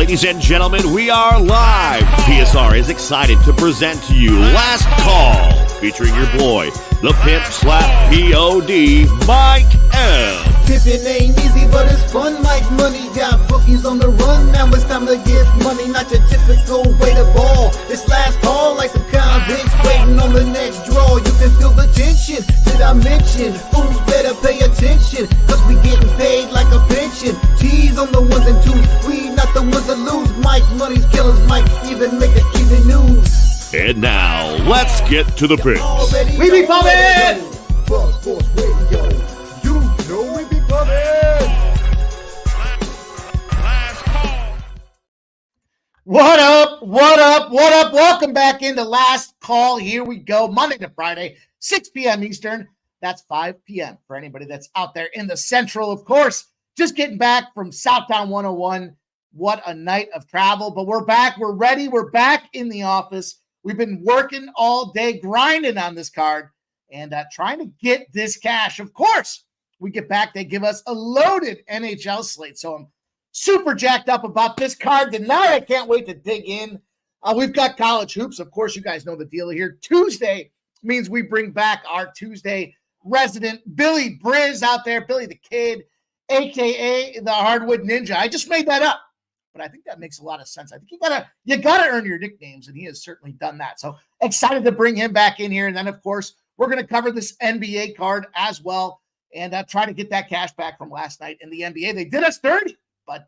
Ladies and gentlemen, we are live. PSR is excited to present to you Last Call, featuring your boy, the pimp slap POD, Mike L. Pimpin' ain't easy, but it's fun like money. Got bookies on the run, now it's time to get money. Not your typical way to ball. It's last call like some convicts waiting on the next draw. You can feel the tension. Did I mention? Fools better pay attention, cause we getting paid like a pension. T's on the ones and twos, we not the ones that lose. Mike Money's killers might even make the evening news. And now, let's get to the picks. We be pumping! Buzz Force Radio. You know we be pumping! What up? What up? What up? Welcome back into Last Call. Here we go. Monday to Friday, 6 p.m. Eastern. That's 5 p.m. for anybody that's out there in the Central, of course. Just getting back from Southtown 101. What a night of travel. But we're back. We're ready. We're back in the office. We've been working all day, grinding on this card and trying to get this cash. Of course, we get back. They give us a loaded NHL slate. So I'm super jacked up about this card tonight. I can't wait to dig in. We've got college hoops. Of course, you guys know the deal here. Tuesday means we bring back our Tuesday resident, Billy Briz out there. Billy the Kid, a.k.a. the Hardwood Ninja. I just made that up, but I think that makes a lot of sense. I think you gotta earn your nicknames, and he has certainly done that. So excited to bring him back in here. And then, of course, we're going to cover this NBA card as well and try to get that cash back from last night in the NBA. They did us dirty, but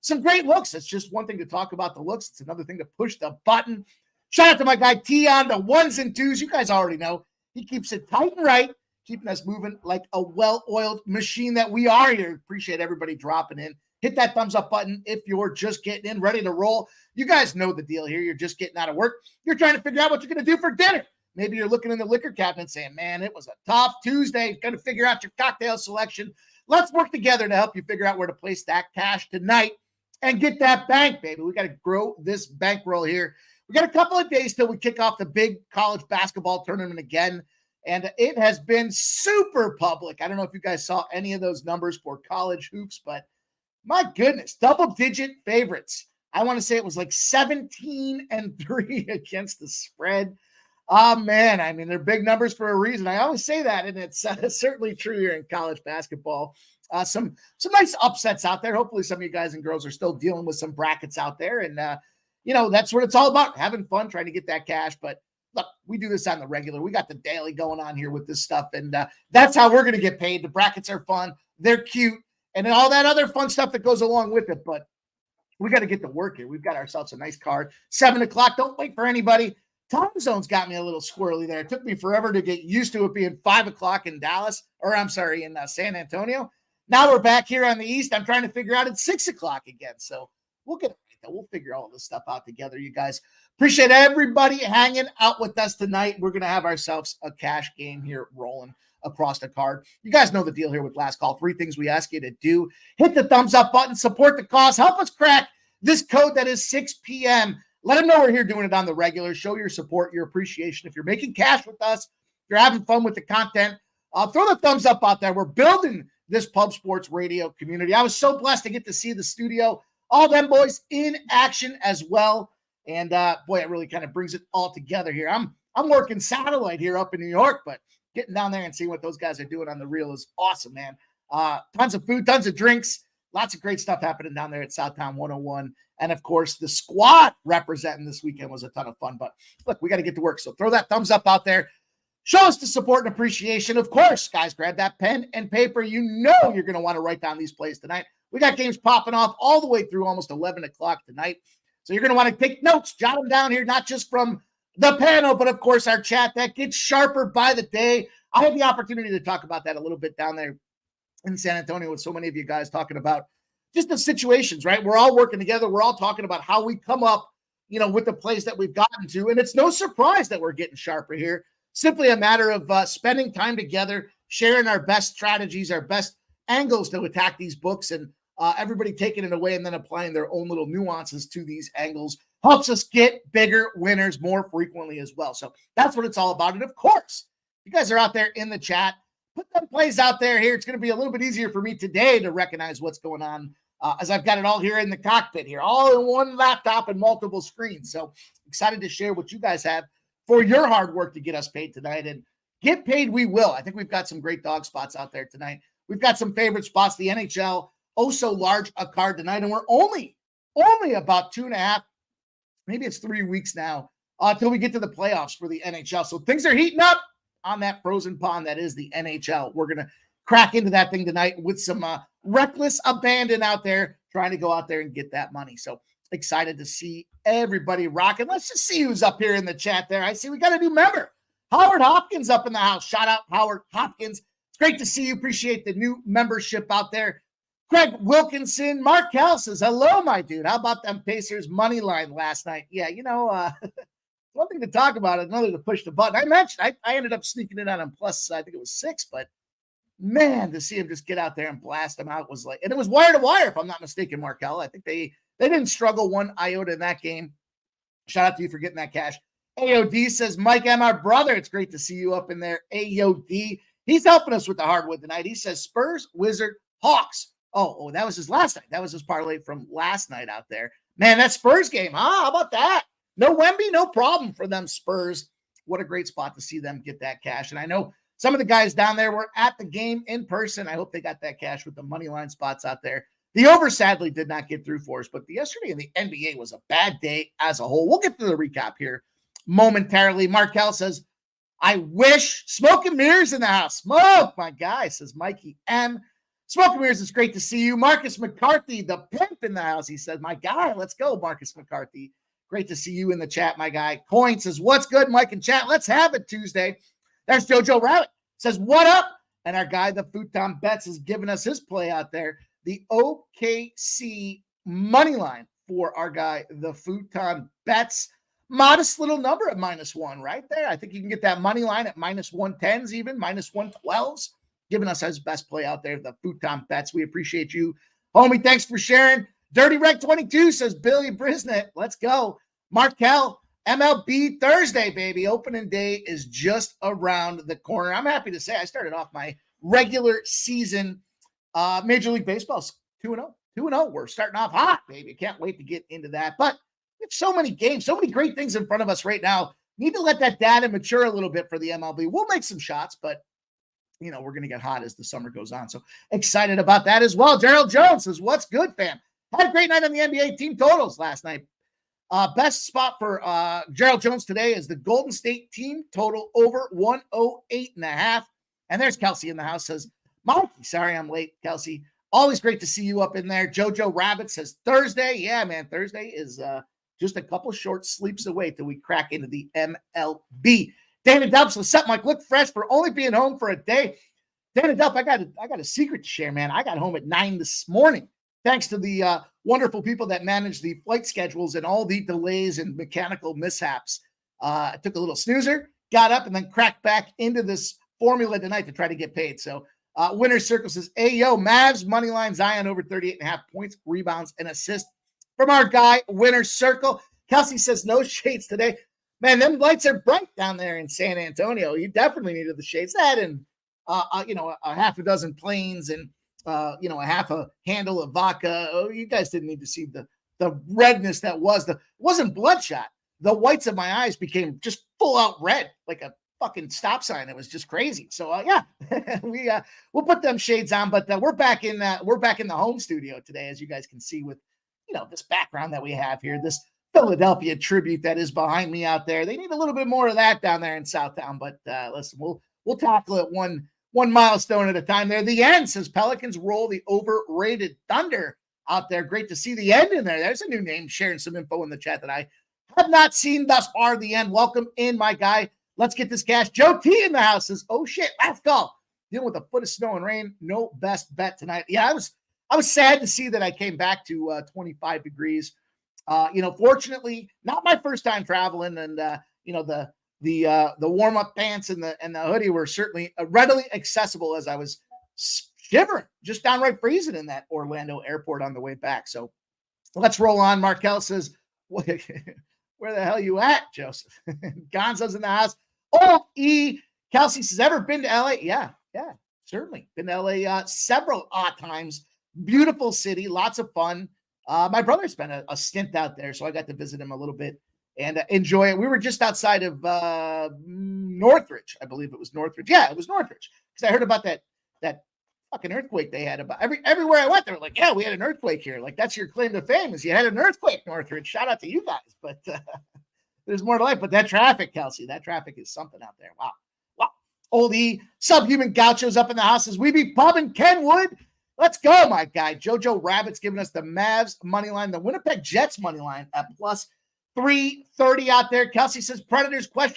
some great looks. It's just one thing to talk about the looks. It's another thing to push the button. Shout out to my guy T on the ones and twos. You guys already know he keeps it tight and right, keeping us moving like a well-oiled machine that we are here. Appreciate everybody dropping in. Hit that thumbs up button if you're just getting in, ready to roll. You guys know the deal here. You're just getting out of work. You're trying to figure out what you're going to do for dinner. Maybe you're looking in the liquor cabinet saying, man, it was a tough Tuesday. Got to figure out your cocktail selection. Let's work together to help you figure out where to place that cash tonight and get that bank, baby. We got to grow this bankroll here. We got a couple of days till we kick off the big college basketball tournament again, and it has been super public. I don't know if you guys saw any of those numbers for college hoops, but my goodness, double-digit favorites. I want to say it was like 17-3 against the spread. Oh, man, I mean, they're big numbers for a reason. I always say that, and it's certainly true here in college basketball. Some nice upsets out there. Hopefully some of you guys and girls are still dealing with some brackets out there, and, that's what it's all about, having fun, trying to get that cash. But, look, we do this on the regular. We got the daily going on here with this stuff, and that's how we're going to get paid. The brackets are fun. They're cute, and all that other fun stuff that goes along with it. But we got to get to work here. We've got ourselves a nice card. 7 o'clock. Don't wait for anybody. Time zones got me a little squirrely there. It took me forever to get used to it being 5 o'clock in in San Antonio. Now we're back here on the East. I'm trying to figure out it's 6 o'clock again. So we'll get it right there. We'll figure all this stuff out together, you guys. Appreciate everybody hanging out with us tonight. We're going to have ourselves a cash game here rolling across the card. You guys know the deal here with Last Call. 3 things we ask you to do. Hit the thumbs up button. Support the cause. Help us crack this code that is 6 p.m. Let them know we're here doing it on the regular. Show your support, your appreciation. If you're making cash with us, if you're having fun with the content, throw the thumbs up out there. We're building this Pub Sports Radio community. I was so blessed to get to see the studio, all them boys in action as well. And boy, it really kind of brings it all together here. I'm working satellite here up in New York, but getting down there and seeing what those guys are doing on the reel is awesome, man. Tons of food, tons of drinks, lots of great stuff happening down there at Southtown 101. And, of course, the squad representing this weekend was a ton of fun. But, look, we got to get to work. So throw that thumbs up out there. Show us the support and appreciation. Of course, guys, grab that pen and paper. You know you're going to want to write down these plays tonight. We got games popping off all the way through almost 11 o'clock tonight. So you're going to want to take notes, jot them down here, not just from the panel, but, of course, our chat that gets sharper by the day. I had the opportunity to talk about that a little bit down there in San Antonio with so many of you guys talking about just the situations, right? We're all working together. We're all talking about how we come up, with the plays that we've gotten to. And it's no surprise that we're getting sharper here. Simply a matter of spending time together, sharing our best strategies, our best angles to attack these books, and everybody taking it away and then applying their own little nuances to these angles helps us get bigger winners more frequently as well. So that's what it's all about. And of course, you guys are out there in the chat. Put them plays out there here. It's going to be a little bit easier for me today to recognize what's going on as I've got it all here in the cockpit here, all in one laptop and multiple screens. So excited to share what you guys have for your hard work to get us paid tonight. And get paid we will. I think we've got some great dog spots out there tonight. We've got some favorite spots. The NHL, oh so large a card tonight. And we're only about 2.5, maybe it's 3 weeks now until we get to the playoffs for the NHL. So things are heating up on that frozen pond that is the NHL. We're going to crack into that thing tonight with some reckless abandon out there trying to go out there and get that money. So excited to see everybody rocking. Let's just see who's up here in the chat there. I see we got a new member. Howard Hopkins up in the house. Shout out Howard Hopkins. It's great to see you. Appreciate the new membership out there. Craig Wilkinson. Markel says, hello, my dude. How about them Pacers money line last night? Yeah, one thing to talk about, another to push the button. I mentioned I ended up sneaking it on him plus, I think it was 6, but man, to see him just get out there and blast them out was like, and it was wire to wire, if I'm not mistaken, Markel. I think they didn't struggle one iota in that game. Shout out to you for getting that cash. AOD says, Mike, I'm our brother. It's great to see you up in there. AOD, he's helping us with the hardwood tonight. He says Spurs, Wizard, Hawks. Oh, that was his last night. That was his parlay from last night out there. Man, that Spurs game, How about that? No Wemby, no problem for them Spurs. What a great spot to see them get that cash. And I know some of the guys down there were at the game in person. I hope they got that cash with the money line spots out there. The over sadly did not get through for us, but yesterday in the NBA was a bad day as a whole. We'll get to the recap here momentarily. Markel says, I wish. Smoke and Mirrors in the house. Smoke, my guy, says Mikey M. Smoke and Mirrors, it's great to see you. Marcus McCarthy, the pimp in the house. He says, my guy, let's go, Marcus McCarthy. Great to see you in the chat, my guy. Coin says, what's good, Mike and chat? Let's have it Tuesday. There's Jojo Rabbit. Says, what up? And our guy, the Futon Bets, is giving us his play out there. The OKC money line for our guy, the Futon Bets. Modest little number at -1 right there. I think you can get that money line at -110s even, -112s. Giving us his best play out there, the Futon Bets. We appreciate you. Homie, thanks for sharing. Dirty Rec 22 says Billy Brisnett. Let's go. Markel, MLB Thursday, baby. Opening day is just around the corner. I'm happy to say I started off my regular season Major League Baseball 2-0. 2-0. We're starting off hot, baby. Can't wait to get into that. But we have so many games, so many great things in front of us right now. Need to let that data mature a little bit for the MLB. We'll make some shots, but we're going to get hot as the summer goes on. So excited about that as well. Gerald Jones says, what's good, fam? Had a great night on the NBA team totals last night. Best spot for Gerald Jones today is the Golden State team total over 108.5. And there's Kelsey in the house says, Mikey, sorry I'm late, Kelsey. Always great to see you up in there. Jojo Rabbit says Thursday. Yeah, man, Thursday is just a couple short sleeps away till we crack into the MLB. Dana Delp says, "Sup, Mike, look fresh for only being home for a day." Dana Delp, I got a secret to share, man. I got home at 9 this morning. Thanks to the wonderful people that manage the flight schedules and all the delays and mechanical mishaps. I took a little snoozer, got up, and then cracked back into this formula tonight to try to get paid. So Winner's Circle says, Ayo, Mavs, moneyline Zion over 38.5 points, rebounds, and assists from our guy, Winner's Circle. Kelsey says, no shades today. Man, them lights are bright down there in San Antonio. You definitely needed the shades. That and, a half a dozen planes and, a half a handle of vodka. Oh, you guys didn't need to see the redness that was. It wasn't bloodshot. The whites of my eyes became just full out red, like a fucking stop sign. It was just crazy. So we'll put them shades on, but we're back in the home studio today, as you guys can see with this background that we have here, this Philadelphia tribute that is behind me out there. They need a little bit more of that down there in Southtown, but listen, we'll tackle it one milestone at a time there. The end says Pelicans roll the overrated Thunder out there. Great to see the end in there. There's a new name sharing some info in the chat that I have not seen thus far. The end. Welcome in, my guy. Let's get this cash. Joe T in the house says, oh shit, let's go. Dealing with a foot of snow and rain. No best bet tonight. Yeah, I was sad to see that I came back to 25 degrees. Fortunately, not my first time traveling, and the warm-up pants and the hoodie were certainly readily accessible as I was shivering, just downright freezing in that Orlando airport on the way back. So let's roll on. Markel says, where the hell you at, Joseph? Gonzo's in the house. Oh, Kelsey says, ever been to LA? Yeah, certainly. Been to LA several odd times. Beautiful city, lots of fun. My brother spent a stint out there, so I got to visit him a little bit and enjoy it. We were just outside of Northridge. I believe it was Northridge. Yeah, it was Northridge. Because I heard about that fucking earthquake they had. About everywhere I went, they were like, yeah, we had an earthquake here. Like, that's your claim to fame, is you had an earthquake, Northridge. Shout out to you guys. But there's more to life. But that traffic, Kelsey, that traffic is something out there. Wow. Old E, Subhuman Gaucho's up in the house as we be pumping Kenwood. Let's go, my guy. Jojo Rabbit's giving us the Mavs money line, the Winnipeg Jets money line at plus 330 out there. Kelsey says Predators ? We're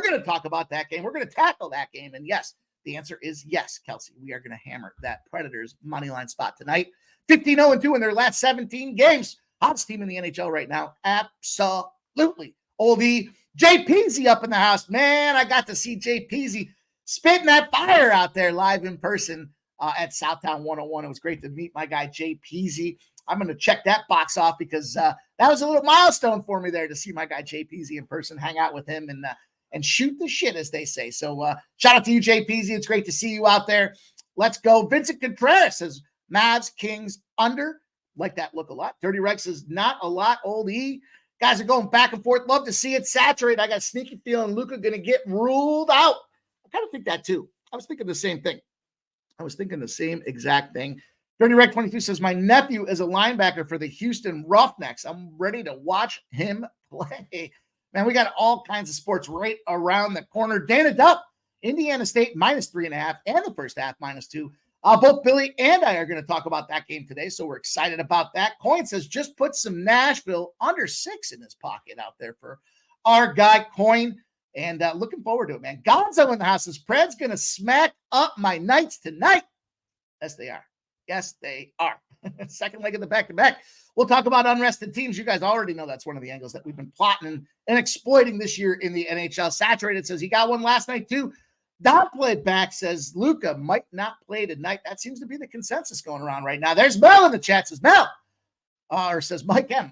going to talk about that game. We're going to tackle that game. And yes, the answer is yes, Kelsey. We are going to hammer that Predators money line spot tonight. 15-0-2 in their last 17 games. Hottest team in the NHL right now. Absolutely. Oldie Jay Peasy up in the house. Man, I got to see Jay Peasy spitting that fire out there live in person at Southtown 101. It was great to meet my guy, Jay Peasy. I'm going to check that box off because that was a little milestone for me there to see my guy, Jay Peasy, in person, hang out with him and shoot the shit, as they say. So shout out to you, Jay Peasy. It's great to see you out there. Let's go. Vincent Contreras says Mavs, Kings under. Like that look a lot. Dirty Rex says not a lot. Old E. Guys are going back and forth. Love to see it saturate. I got a sneaky feeling Luka going to get ruled out. I kind of think that too. I was thinking the same thing. I was thinking the same exact thing. Dirty Rec 22 says, my nephew is a linebacker for the Houston Roughnecks. I'm ready to watch him play. Man, we got all kinds of sports right around the corner. Dana Dupp, Indiana State -3.5 and the first half -2. Both Billy and I are going to talk about that game today, so we're excited about that. Coin says, just put some Nashville under 6 in his pocket out there for our guy Coin. And looking forward to it, man. Gonzo in the house says, Pred's going to smack up my Knights tonight. Yes, they are. Yes, they are. Second leg of the back-to-back. We'll talk about unrested teams. You guys already know that's one of the angles that we've been plotting and exploiting this year in the NHL. Saturated says he got one last night, too. Don played back, says Luka might not play tonight. That seems to be the consensus going around right now. There's Mel in the chat, says Mel. Or says Mike M.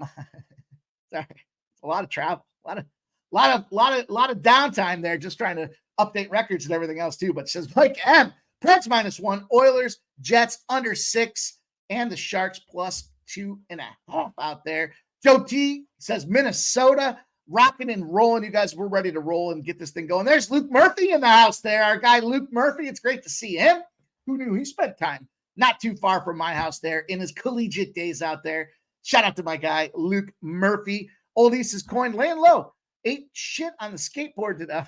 Sorry. It's a lot of travel. A lot of downtime there, just trying to update records and everything else too. But it says Mike M. Preds -1, Oilers, Jets under 6, and the Sharks +2.5 out there. Joe T says Minnesota rocking and rolling. You guys, we're ready to roll and get this thing going. There's Luke Murphy in the house there. Our guy Luke Murphy. It's great to see him. Who knew he spent time not too far from my house there in his collegiate days out there. Shout out to my guy Luke Murphy. Old East is Coin laying low. Ate shit on the skateboard today.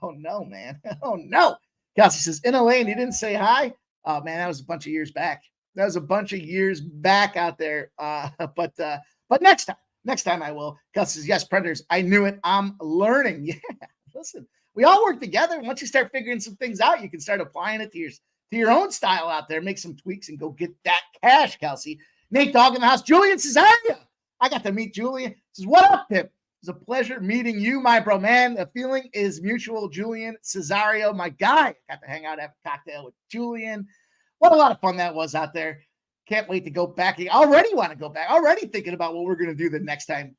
Oh no, man. Oh no. Kelsey says, in LA, and he didn't say hi. Oh man, that was a bunch of years back. That was a bunch of years back out there. But next time I will. Kelsey says, yes, Predators. I knew it. I'm learning. Yeah. Listen, we all work together. Once you start figuring some things out, you can start applying it to your own style out there. Make some tweaks and go get that cash, Kelsey. Nate Dogg in the house. Julian Cesario. I got to meet Julian. Says, what up, Pip? It's a pleasure meeting you, my bro, man. The feeling is mutual. Julian Cesario, my guy. Got to hang out, have a cocktail with Julian. What a lot of fun that was out there. Can't wait to go back. I already want to go back. Already thinking about what we're going to do the next time.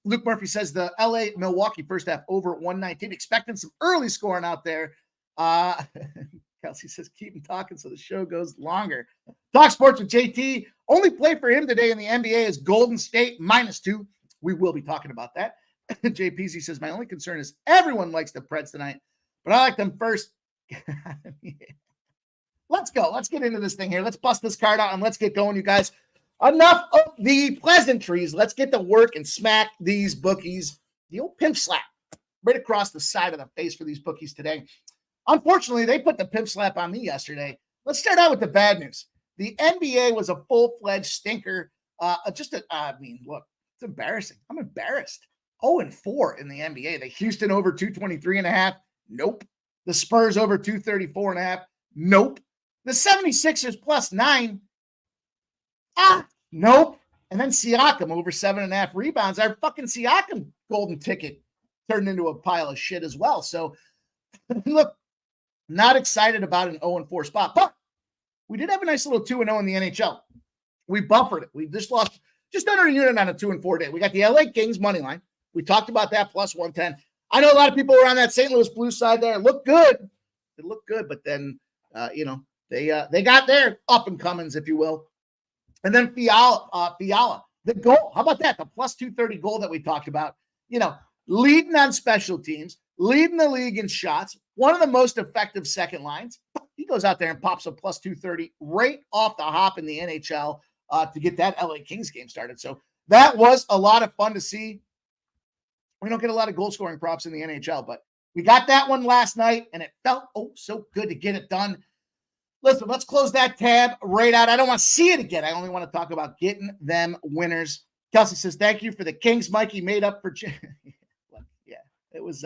Luke Murphy says the LA-Milwaukee first half over 119. Expecting some early scoring out there. Kelsey says, keep him talking so the show goes longer. Talk sports with JT. Only play for him today in the NBA is Golden State -2. We will be talking about that. JPZ says, my only concern is everyone likes the Preds tonight, but I like them first. Let's go. Let's get into this thing here. Let's bust this card out and let's get going, you guys. Enough of the pleasantries. Let's get to work and smack these bookies. The old pimp slap right across the side of the face for these bookies today. Unfortunately, they put the pimp slap on me yesterday. Let's start out with the bad news. The NBA was a full-fledged stinker. Look, it's embarrassing. I'm embarrassed. 0-4 in the NBA. The Houston over 223.5. Nope. The Spurs over 234.5. Nope. The 76ers +9. Nope. And then Siakam over 7.5 rebounds. Our fucking Siakam golden ticket turned into a pile of shit as well. So, look, not excited about an 0-4 spot, but we did have a nice little 2-0 in the NHL. We buffered it. We just lost just under a unit on a 2-4 day. We got the LA Kings money line. We talked about that +110. I know a lot of people were on that St. Louis Blues side there. It looked good. It looked good, but then, they got their up and comings, if you will. And then Fiala, the goal. How about that? The plus 230 goal that we talked about. Leading on special teams, leading the league in shots, one of the most effective second lines. He goes out there and pops a plus 230 right off the hop in the NHL to get that LA Kings game started. So that was a lot of fun to see. We don't get a lot of goal scoring props in the NHL, but we got that one last night, and it felt so good to get it done. Listen, let's close that tab right out. I don't want to see it again. I only want to talk about getting them winners. Kelsey says, thank you for the Kings. Mikey made up for... Yeah, it was,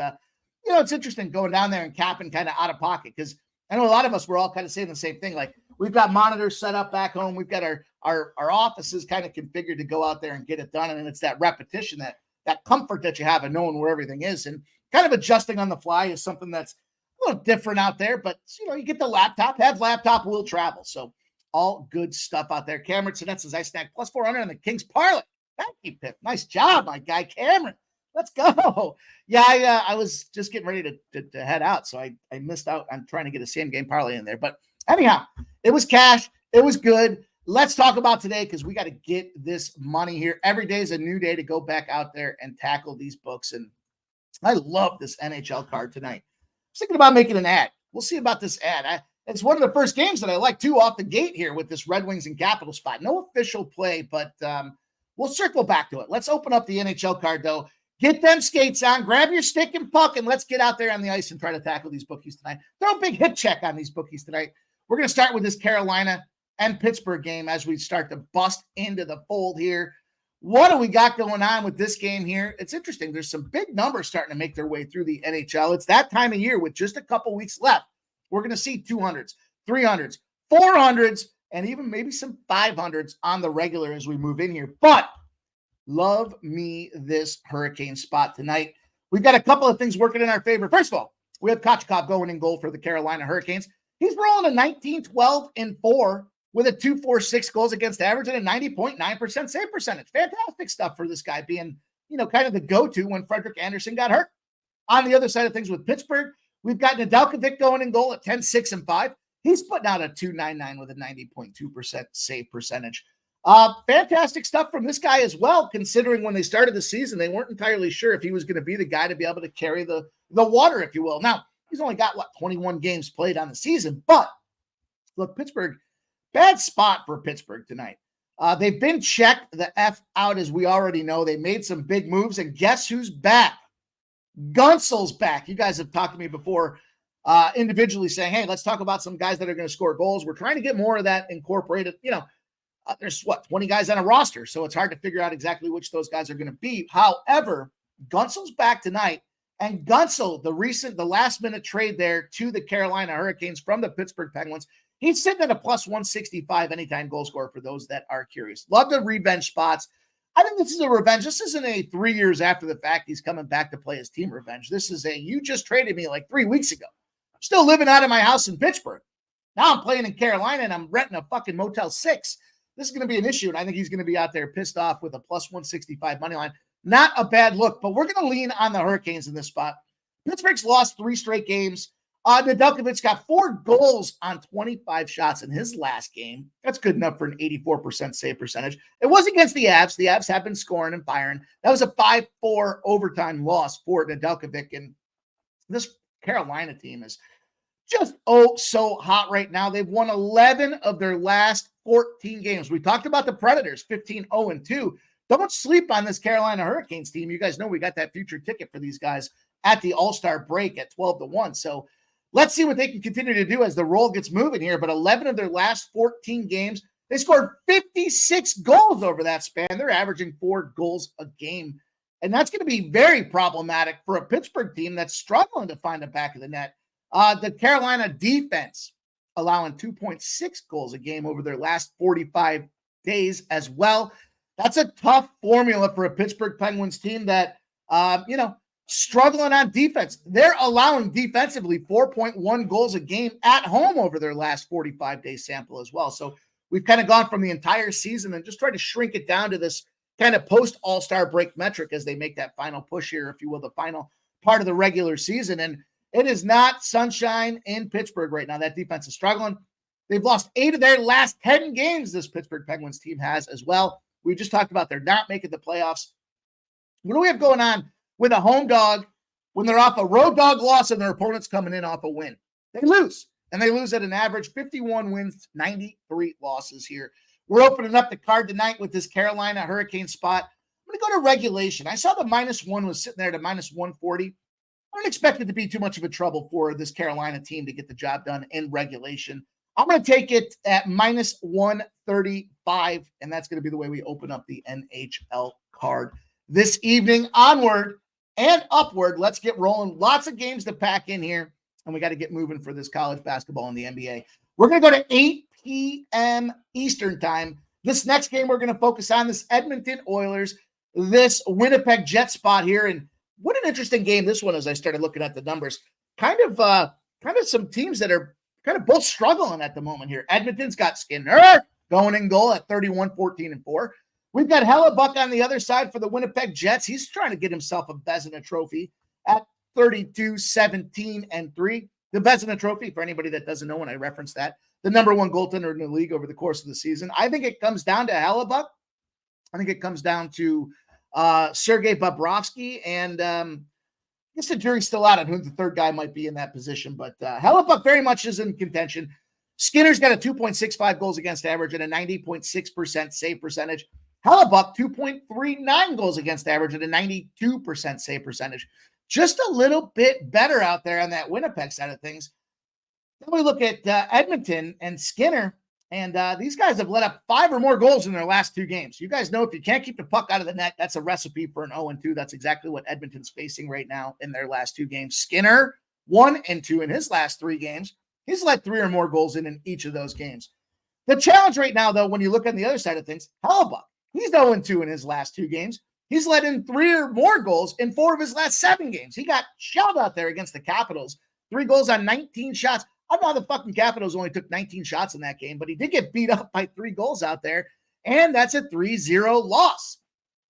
it's interesting going down there and capping kind of out of pocket, because I know a lot of us were all kind of saying the same thing. Like, we've got monitors set up back home. We've got our offices kind of configured to go out there and get it done. And it's that repetition, that comfort that you have of knowing where everything is, and kind of adjusting on the fly is something that's a little different out there. But, you get the laptop, have laptop, will travel. So all good stuff out there. Cameron Sinet says, I snagged plus 400 on the Kings parlay. Thank you, Pip. Nice job, my guy, Cameron. Let's go. Yeah, I was just getting ready to head out, so I missed out on trying to get a same game parlay in there. But anyhow, it was cash. It was good. Let's talk about today, because we got to get this money here. Every day is a new day to go back out there and tackle these books. And I love this NHL card tonight. I was thinking about making an ad. We'll see about this ad. It's one of the first games that I like, too, off the gate here with this Red Wings and Capital spot. No official play, but we'll circle back to it. Let's open up the NHL card, though. Get them skates on, grab your stick and puck, and let's get out there on the ice and try to tackle these bookies tonight. Throw a big hit check on these bookies tonight. We're going to start with this Carolina and Pittsburgh game as we start to bust into the fold here. What do we got going on with this game here? It's interesting. There's some big numbers starting to make their way through the NHL. It's that time of year with just a couple weeks left. We're going to see 200s, 300s, 400s, and even maybe some 500s on the regular as we move in here. But love me this Hurricane spot tonight. We've got a couple of things working in our favor. First of all, we have Kochetkov going in goal for the Carolina Hurricanes. He's rolling a 19-12-4 with a 2.46 goals against average and a 90.9% save percentage. Fantastic stuff for this guy being, kind of the go-to when Frederik Andersen got hurt. On the other side of things with Pittsburgh, we've got Nedeljkovic going in goal at 10-6-5. He's putting out a 2.99 with a 90.2% save percentage. Fantastic stuff from this guy as well, considering when they started the season, they weren't entirely sure if he was going to be the guy to be able to carry the water, if you will. Now, he's only got, 21 games played on the season, but look, Pittsburgh, bad spot for Pittsburgh tonight. They've been checked the F out, as we already know. They made some big moves, and guess who's back? Gunsel's back. You guys have talked to me before individually saying, hey, let's talk about some guys that are going to score goals. We're trying to get more of that incorporated, there's 20 guys on a roster, so it's hard to figure out exactly which those guys are going to be. However, Gunsel's back tonight, and Gunsel, the last minute trade there to the Carolina Hurricanes from the Pittsburgh Penguins, he's sitting at a plus 165 anytime goal scorer for those that are curious. Love the revenge spots. I think this is a revenge. This isn't a 3 years after the fact he's coming back to play his team revenge. This is you just traded me like 3 weeks ago. I'm still living out of my house in Pittsburgh. Now I'm playing in Carolina, and I'm renting a fucking Motel 6. This is going to be an issue, and I think he's going to be out there pissed off with a plus 165 money line. Not a bad look, but we're going to lean on the Hurricanes in this spot. Pittsburgh's lost 3 straight games. Nedeljkovic's got 4 goals on 25 shots in his last game. That's good enough for an 84% save percentage. It was against the Avs. The Avs have been scoring and firing. That was a 5-4 overtime loss for Nedeljkovic, and this Carolina team is just so hot right now. They've won 11 of their last 14 games. We talked about the Predators, 15-0-2. Don't sleep on this Carolina Hurricanes team. You guys know we got that future ticket for these guys at the All-Star break at 12-1. So let's see what they can continue to do as the roll gets moving here. But 11 of their last 14 games, they scored 56 goals over that span. They're averaging 4 goals a game. And that's going to be very problematic for a Pittsburgh team that's struggling to find the back of the net. The Carolina defense allowing 2.6 goals a game over their last 45 days as well. That's a tough formula for a Pittsburgh Penguins team that, struggling on defense. They're allowing defensively 4.1 goals a game at home over their last 45-day sample as well. So we've kind of gone from the entire season and just tried to shrink it down to this kind of post-All-Star break metric as they make that final push here, if you will, the final part of the regular season. And it is not sunshine in Pittsburgh right now. That defense is struggling. They've lost 8 of their last 10 games, this Pittsburgh Penguins team has as well. We just talked about they're not making the playoffs. What do we have going on with a home dog when they're off a road dog loss and their opponent's coming in off a win? They lose, and they lose at an average 51 wins, 93 losses here. We're opening up the card tonight with this Carolina Hurricane spot. I'm going to go to regulation. I saw the -1 was sitting there at a -140. I don't expect it to be too much of a trouble for this Carolina team to get the job done in regulation. I'm going to take it at -135, and that's going to be the way we open up the NHL card this evening. Onward and upward. Let's get rolling. Lots of games to pack in here, and we got to get moving for this college basketball in the NBA. We're going to go to 8 p.m. Eastern time. This next game we're going to focus on this Edmonton Oilers, this Winnipeg Jets spot here. And what an interesting game this one is. I started looking at the numbers. Kind of some teams that are kind of both struggling at the moment here. Edmonton's got Skinner going in goal at 31-14-4. We've got Hellebuck on the other side for the Winnipeg Jets. He's trying to get himself a Vezina trophy at 32-17-3. The Vezina trophy, for anybody that doesn't know when I reference that, the number 1 goaltender in the league over the course of the season. I think it comes down to Hellebuck. I think it comes down to Sergei Bobrovsky, and I guess the jury's still out on who the third guy might be in that position, but Hellebuck very much is in contention. Skinner's got a 2.65 goals against average and a 90.6% save percentage. Hellebuck, 2.39 goals against average and a 92% save percentage. Just a little bit better out there on that Winnipeg side of things. Then we look at Edmonton and Skinner, and these guys have let up 5 or more goals in their last 2 games. You guys know if you can't keep the puck out of the net, that's a recipe for an 0-2. That's exactly what Edmonton's facing right now in their last 2 games. Skinner, 1-2 in his last 3 games. He's let 3 or more goals in each of those games. The challenge right now, though, when you look on the other side of things, Hellebuck, he's 0-2 in his last 2 games. He's let in 3 or more goals in 4 of his last 7 games. He got shelled out there against the Capitals. 3 goals on 19 shots. I know the fucking Capitals only took 19 shots in that game, but he did get beat up by 3 goals out there, and that's a 3-0 loss.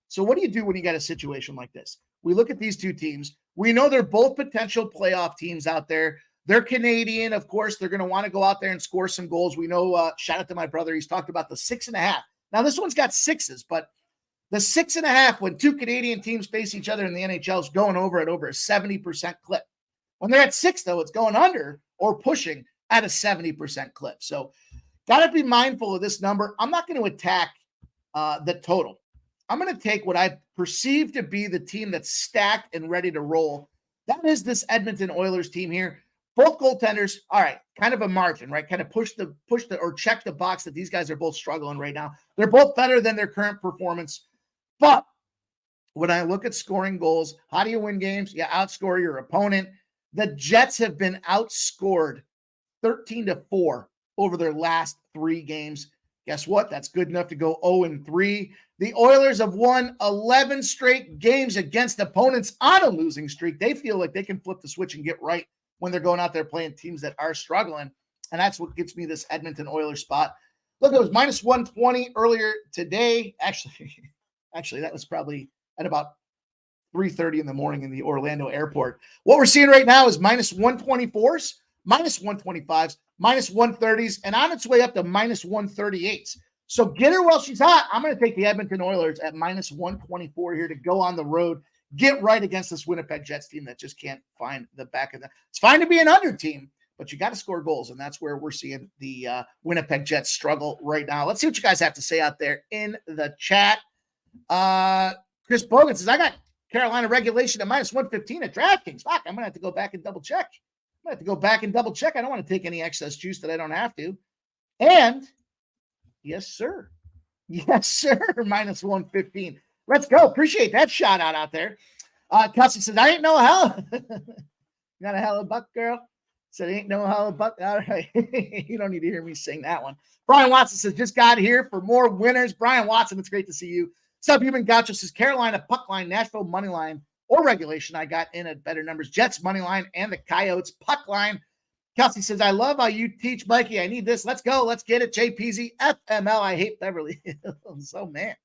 So what do you do when you got a situation like this? We look at these 2 teams. We know they're both potential playoff teams out there. They're Canadian, of course. They're going to want to go out there and score some goals. We know, shout out to my brother. He's talked about the 6.5. Now, this one's got 6s, but the 6.5, when 2 Canadian teams face each other in the NHL, is going over at over a 70% clip. When they're at 6, though, it's going under or pushing at a 70% clip. So got to be mindful of this number. I'm not going to attack the total. I'm going to take what I perceive to be the team that's stacked and ready to roll. That is this Edmonton Oilers team here. Both goaltenders, all right, kind of a margin, right? Kind of push the or check the box that these guys are both struggling right now. They're both better than their current performance. But when I look at scoring goals, how do you win games? You outscore your opponent. The Jets have been outscored 13-4 over their last 3 games. Guess what? That's good enough to go 0-3. The Oilers have won 11 straight games against opponents on a losing streak. They feel like they can flip the switch and get right when they're going out there playing teams that are struggling. And that's what gets me this Edmonton Oilers spot. Look, it was -120 earlier today. Actually, that was probably at about 3:30 in the morning in the Orlando airport. What we're seeing right now is -124s, -125s, -130s, and on its way up to -138s. So get her while she's hot. I'm going to take the Edmonton Oilers at -124 here to go on the road, get right against this Winnipeg Jets team that just can't find the back of the. It's fine to be an under team, but you got to score goals, and that's where we're seeing the Winnipeg Jets struggle right now. Let's see what you guys have to say out there in the chat. Chris Bogan says, I got Carolina regulation at -115 at DraftKings. Fuck, I'm going to have to go back and double check. I don't want to take any excess juice that I don't have to. And yes, sir. Yes, sir. -115. Let's go. Appreciate that shout out there. Kelsey says, I ain't no hell. Not a Hellebuck girl. Said, ain't no Hellebuck. All right. You don't need to hear me sing that one. Brian Watson says, just got here for more winners. Brian Watson, it's great to see you. Subhuman Gaucho says, Carolina puck line, Nashville money line, or regulation. I got in at better numbers. Jets money line and the Coyotes puck line. Kelsey says, I love how you teach Mikey. I need this. Let's go. Let's get it. JPZ FML. I hate Beverly Hills. Oh, man.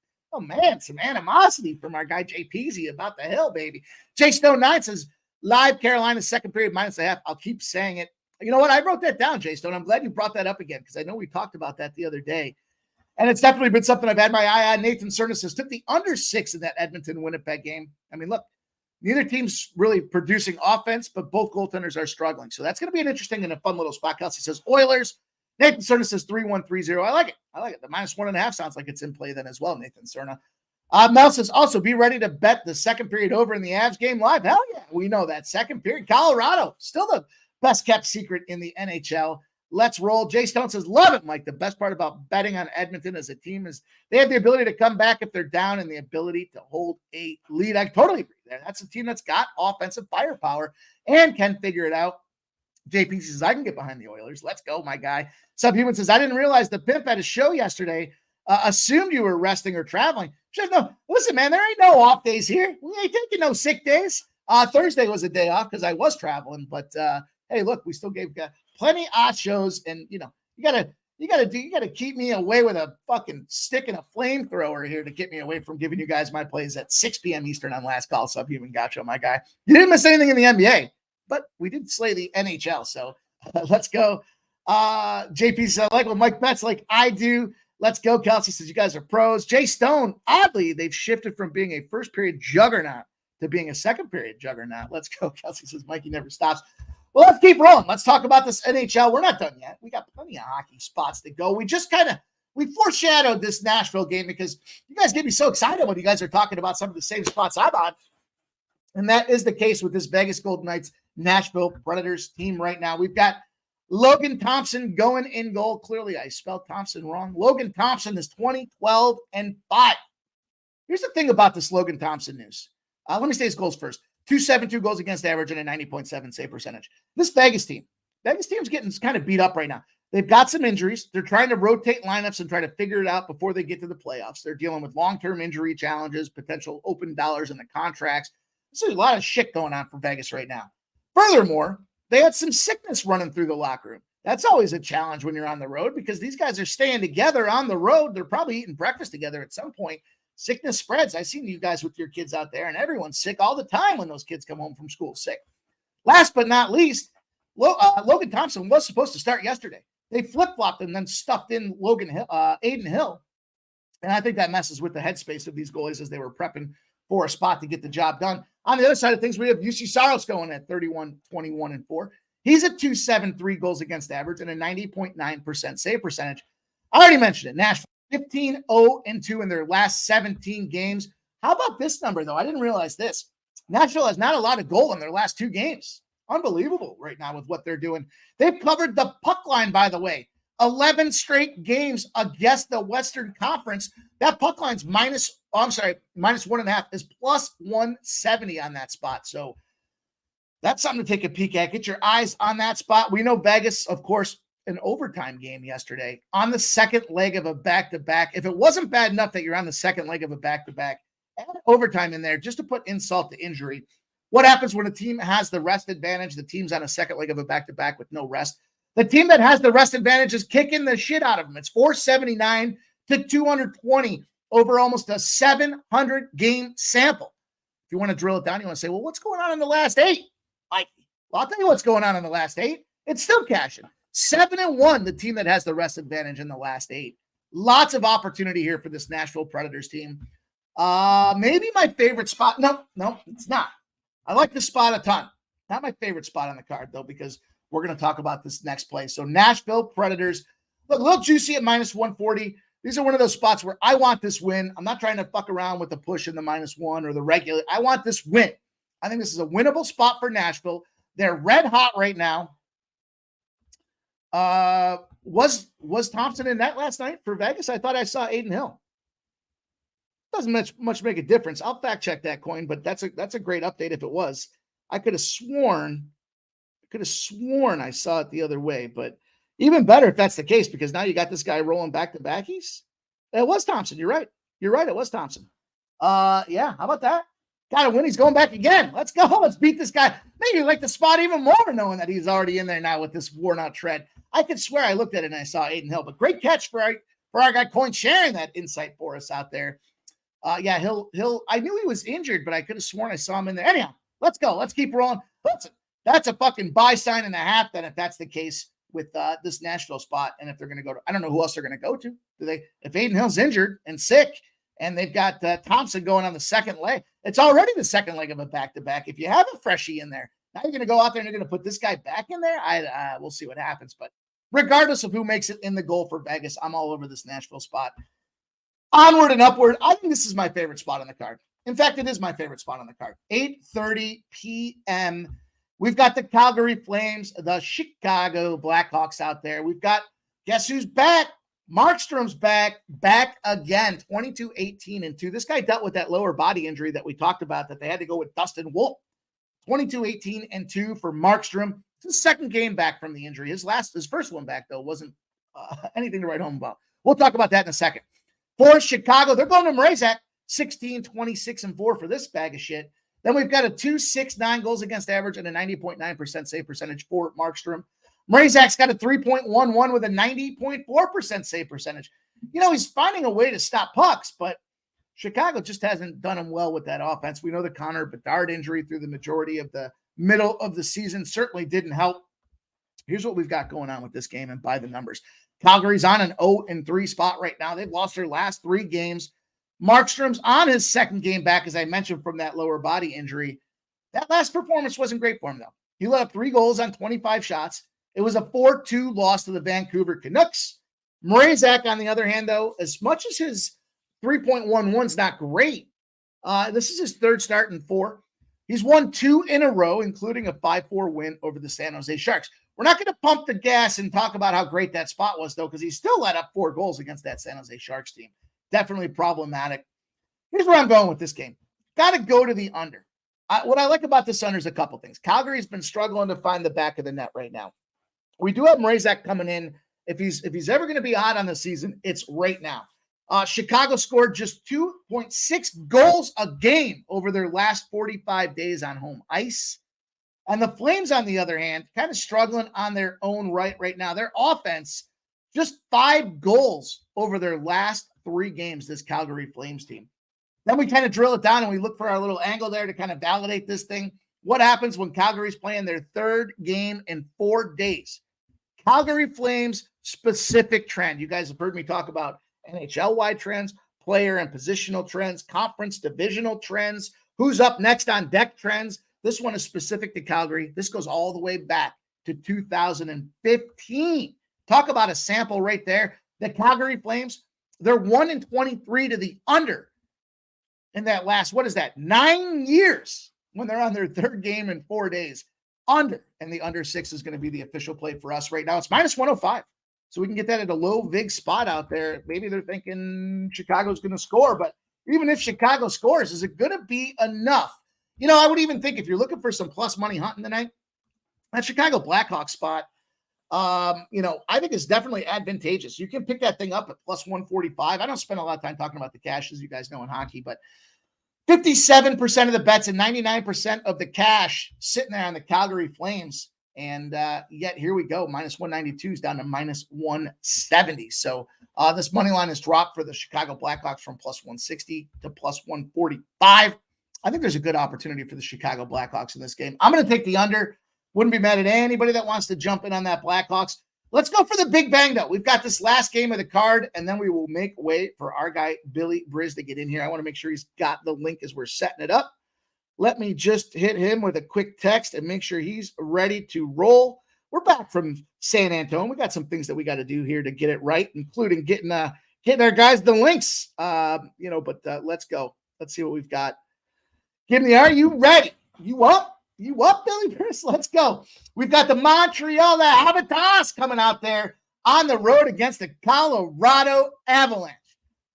Some animosity from our guy JPZ about the hill, baby. J Stone 9 says, live Carolina second period -1.5. I'll keep saying it. You know what? I wrote that down, Jay Stone. I'm glad you brought that up again because I know we talked about that the other day. And it's definitely been something I've had my eye on. Nathan Cernas took the under 6 in that Edmonton-Winnipeg game. I mean, look, neither team's really producing offense, but both goaltenders are struggling. So that's going to be an interesting and a fun little spot. Kelsey says Oilers. Nathan Cerna says 3-1-3-0. I like it. The -1.5 sounds like it's in play then as well, Nathan Cerna. Mel says also be ready to bet the second period over in the Avs game live. Hell yeah, we know that. Second period. Colorado, still the best kept secret in the NHL. Let's roll. Jay Stone says, love it, Mike. The best part about betting on Edmonton as a team is they have the ability to come back if they're down and the ability to hold a lead. I totally agree there. That's a team that's got offensive firepower and can figure it out. JP says, I can get behind the Oilers. Let's go, my guy. Subhuman says, I didn't realize the pimp had a show yesterday. Assumed you were resting or traveling. Should no. Listen, man, there ain't no off days here. We ain't taking no sick days. Thursday was a day off because I was traveling, but hey, look, we still gave plenty of shows, and you gotta keep me away with a fucking stick and a flamethrower here to get me away from giving you guys my plays at 6 p.m. Eastern on Last Call. Subhuman Gotcha, my guy. You didn't miss anything in the NBA, but we did slay the NHL. So let's go. JP said, I like what Mike bets like I do. Let's go. Kelsey says, you guys are pros. Jay Stone, oddly, they've shifted from being a first period juggernaut to being a second period juggernaut. Let's go. Kelsey says, Mikey never stops. Well, let's keep rolling. Let's talk about this NHL. We're not done yet. We got plenty of hockey spots to go. We foreshadowed this Nashville game because you guys get me so excited when you guys are talking about some of the same spots I'm on. And that is the case with this Vegas Golden Knights Nashville Predators team right now. We've got Logan Thompson going in goal. Clearly, I spelled Thompson wrong. Logan Thompson is 20-12-5. Here's the thing about this Logan Thompson news. Let me say his goals first. 272 goals against average and a 90.7 save percentage. This Vegas team's getting kind of beat up right now. They've got some injuries. They're trying to rotate lineups and try to figure it out before they get to the playoffs. They're dealing with long-term injury challenges, potential open dollars in the contracts. There's a lot of shit going on for Vegas right now. Furthermore, they had some sickness running through the locker room. That's always a challenge when you're on the road because these guys are staying together on the road. They're probably eating breakfast together at some point. Sickness spreads. I've seen you guys with your kids out there, and everyone's sick all the time when those kids come home from school sick. Last but not least, Logan Thompson was supposed to start yesterday. They flip-flopped and then stuffed in Aiden Hill. And I think that messes with the headspace of these goalies as they were prepping for a spot to get the job done. On the other side of things, we have UC Saros going at 31-21-4. He's at 273 goals against average and a 90.9% save percentage. I already mentioned it. Nashville 15-0-2 in their last 17 games. How about this number, though? I didn't realize this. Nashville has not allowed a goal in their last 2 games. Unbelievable right now with what they're doing. They've covered the puck line, by the way. 11 straight games against the Western Conference. That puck line's minus 1.5 is plus 170 on that spot. So that's something to take a peek at. Get your eyes on that spot. We know Vegas, of course, an overtime game yesterday on the second leg of a back-to-back. If it wasn't bad enough that you're on the second leg of a back-to-back, add overtime in there just to put insult to injury. What happens when a team has the rest advantage? The team's on a second leg of a back-to-back with no rest. The team that has the rest advantage is kicking the shit out of them. It's 479 to 220 over almost a 700-game sample. If you want to drill it down, you want to say, well, what's going on in the last 8? Well, I'll tell you what's going on in the last 8. It's still cashing. 7-1, the team that has the rest advantage in the last 8. Lots of opportunity here for this Nashville Predators team. Maybe my favorite spot. No, it's not. I like this spot a ton. Not my favorite spot on the card, though, because we're going to talk about this next play. So Nashville Predators, look, a little juicy at minus 140. These are one of those spots where I want this win. I'm not trying to fuck around with the push in the -1 or the regular. I want this win. I think this is a winnable spot for Nashville. They're red hot right now. Was Thompson in net last night for Vegas? I thought I saw Aiden Hill. Doesn't much make a difference. I'll fact check that coin, but that's a great update if it was. I could have sworn I saw it the other way, but even better if that's the case, because now you got this guy rolling back to backies. It was Thompson. You're right. It was Thompson. Yeah. How about that? Got to win. He's going back again. Let's go. Let's beat this guy. Maybe you like the spot even more, knowing that he's already in there now with this worn out tread. I could swear I looked at it and I saw Aiden Hill, but great catch for our guy Coin sharing that insight for us out there. Yeah, Hill. I knew he was injured, but I could have sworn I saw him in there. Anyhow, let's go. Let's keep rolling. Listen, That's a fucking buy sign and a half then if that's the case with this Nashville spot. And if they're going to go to, I don't know who else they're going to go to. If Aiden Hill's injured and sick and they've got Thompson going on the second leg, it's already the second leg of a back-to-back. If you have a freshie in there, now you're going to go out there and you're going to put this guy back in there. We'll see what happens. But regardless of who makes it in the goal for Vegas, I'm all over this Nashville spot. Onward and upward. I think this is my favorite spot on the card. In fact, it is my favorite spot on the card. 8:30 p.m. We've got the Calgary Flames, the Chicago Blackhawks out there. We've got, guess who's back? Markstrom's back again, 22-18-2. This guy dealt with that lower body injury that we talked about that they had to go with Dustin Wolf. 22-18-2 for Markstrom. It's his second game back from the injury. His first one back, though, wasn't anything to write home about. We'll talk about that in a second. For Chicago, they're going to Mrazek, 16-26-4 for this bag of shit. Then we've got a 2.69 goals against average and a 90.9% save percentage for Markstrom. Mrazek's got a 3.11 with a 90.4% save percentage. You know, he's finding a way to stop pucks, but Chicago just hasn't done him well with that offense. We know the Connor Bedard injury through the majority of the middle of the season certainly didn't help. Here's what we've got going on with this game and by the numbers. Calgary's on an 0-3 spot right now. They've lost their last 3 games. Markstrom's on his second game back, as I mentioned, from that lower body injury. That last performance wasn't great for him, though. He let up 3 goals on 25 shots. It was a 4-2 loss to the Vancouver Canucks. Mrazek, on the other hand, though, as much as his 3.11's not great, this is his third start in 4. He's won 2 in a row, including a 5-4 win over the San Jose Sharks. We're not going to pump the gas and talk about how great that spot was, though, because he still let up 4 goals against that San Jose Sharks team. Definitely problematic. Here's where I'm going with this game. Got to go to the under. What I like about this under is a couple things. Calgary's been struggling to find the back of the net right now. We do have Mrazek coming in. If he's ever going to be hot on the season, it's right now. Chicago scored just 2.6 goals a game over their last 45 days on home ice. And the Flames, on the other hand, kind of struggling on their own right now. Their offense, just 5 goals over their last 3 games, this Calgary Flames team. Then we kind of drill it down and we look for our little angle there to kind of validate this thing. What happens when Calgary's playing their 3rd game in 4 days? Calgary Flames specific trend. You guys have heard me talk about NHL-wide trends, player and positional trends, conference divisional trends, who's up next on deck trends. This one is specific to Calgary. This goes all the way back to 2015. Talk about a sample right there. The Calgary Flames, they're 1-23 to the under in that last, 9 years when they're on their 3rd game in 4 days. Under, and the under 6 is going to be the official play for us right now. It's -105. So we can get that at a low vig spot out there. Maybe they're thinking Chicago's going to score, but even if Chicago scores, is it going to be enough? You know, I would even think if you're looking for some plus money hunting tonight, that Chicago Blackhawks spot, I think it's definitely advantageous. You can pick that thing up at +145. I don't spend a lot of time talking about the cash, as you guys know, in hockey, but 57% of the bets and 99% of the cash sitting there on the Calgary Flames. And yet here we go. -192 is down to -170. So this money line has dropped for the Chicago Blackhawks from +160 to +145. I think there's a good opportunity for the Chicago Blackhawks in this game. I'm going to take the under. Wouldn't be mad at anybody that wants to jump in on that Blackhawks. Let's go for the big bang, though. We've got this last game of the card, and then we will make way for our guy, Billy Briz, to get in here. I want to make sure he's got the link as we're setting it up. Let me just hit him with a quick text and make sure he's ready to roll. We're back from San Antonio. We got some things that we got to do here to get it right, including getting our guys the links. Let's go. Let's see what we've got. Kimmy, are you ready? You up? You up, Billy Briz? Let's go. We've got the Montreal Habitats coming out there on the road against the Colorado Avalanche.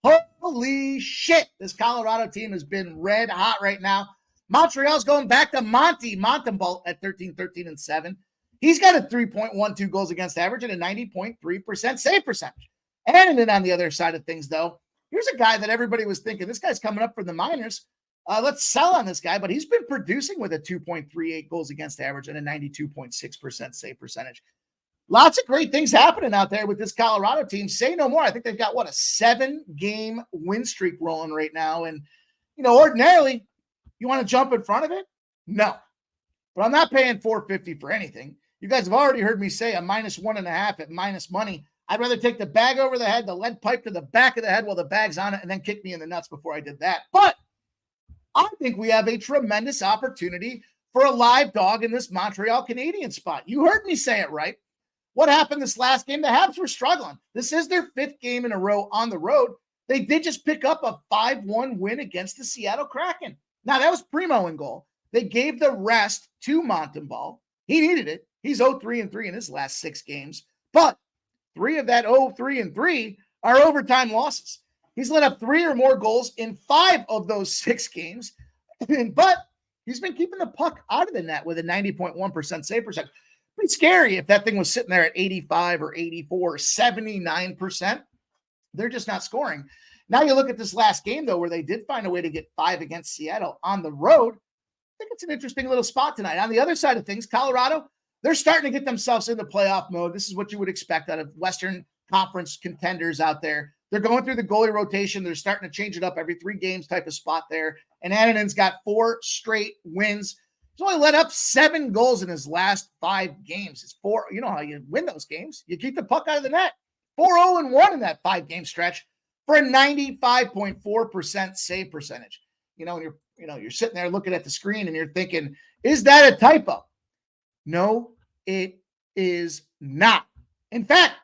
Holy shit. This Colorado team has been red hot right now. Montreal's going back to Montembeault at 13-13-7. He's got a 3.12 goals against average and a 90.3% save percentage. And then on the other side of things, though, here's a guy that everybody was thinking, this guy's coming up from the minors. Let's sell on this guy, but he's been producing with a 2.38 goals against average and a 92.6% save percentage. Lots of great things happening out there with this Colorado team. Say no more. I think they've got, a 7-game win streak rolling right now. And, ordinarily, you want to jump in front of it? No. but I'm not paying $4.50 for anything. You guys have already heard me say a -1.5 at minus money. I'd rather take the bag over the head, the lead pipe to the back of the head while the bag's on it, and then kick me in the nuts before I did that. But I think we have a tremendous opportunity for a live dog in this Montreal Canadiens spot. You heard me say it right. What happened this last game? The Habs were struggling. This is their 5th game in a row on the road. They did just pick up a 5-1 win against the Seattle Kraken. Now, that was Primo in goal. They gave the rest to Montembeault. He needed it. He's 0-3-3 in his last 6 games. But 3 of that 0-3-3 are overtime losses. He's let up 3 or more goals in 5 of those 6 games. But he's been keeping the puck out of the net with a 90.1% save percentage. Pretty scary if that thing was sitting there at 85 or 84 or 79%. They're just not scoring. Now you look at this last game, though, where they did find a way to get 5 against Seattle on the road. I think it's an interesting little spot tonight. On the other side of things, Colorado, they're starting to get themselves into playoff mode. This is what you would expect out of Western Conference contenders out there. They're going through the goalie rotation. They're starting to change it up every 3 games type of spot there. And Annanen's got 4 straight wins. He's only let up 7 goals in his last 5 games. It's 4. You know how you win those games. You keep the puck out of the net. 4-0-1 in that 5-game stretch for a 95.4% save percentage. And you're sitting there looking at the screen and you're thinking, is that a typo? No, it is not. In fact,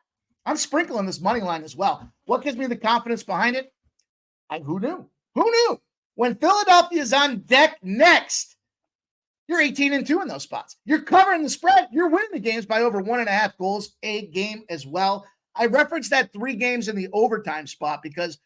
I'm sprinkling this money line as well. What gives me the confidence behind it? Who knew? Who knew? When Philadelphia is on deck next, you're 18-2 in those spots. You're covering the spread. You're winning the games by over 1.5 goals a game as well. I referenced that 3 games in the overtime spot because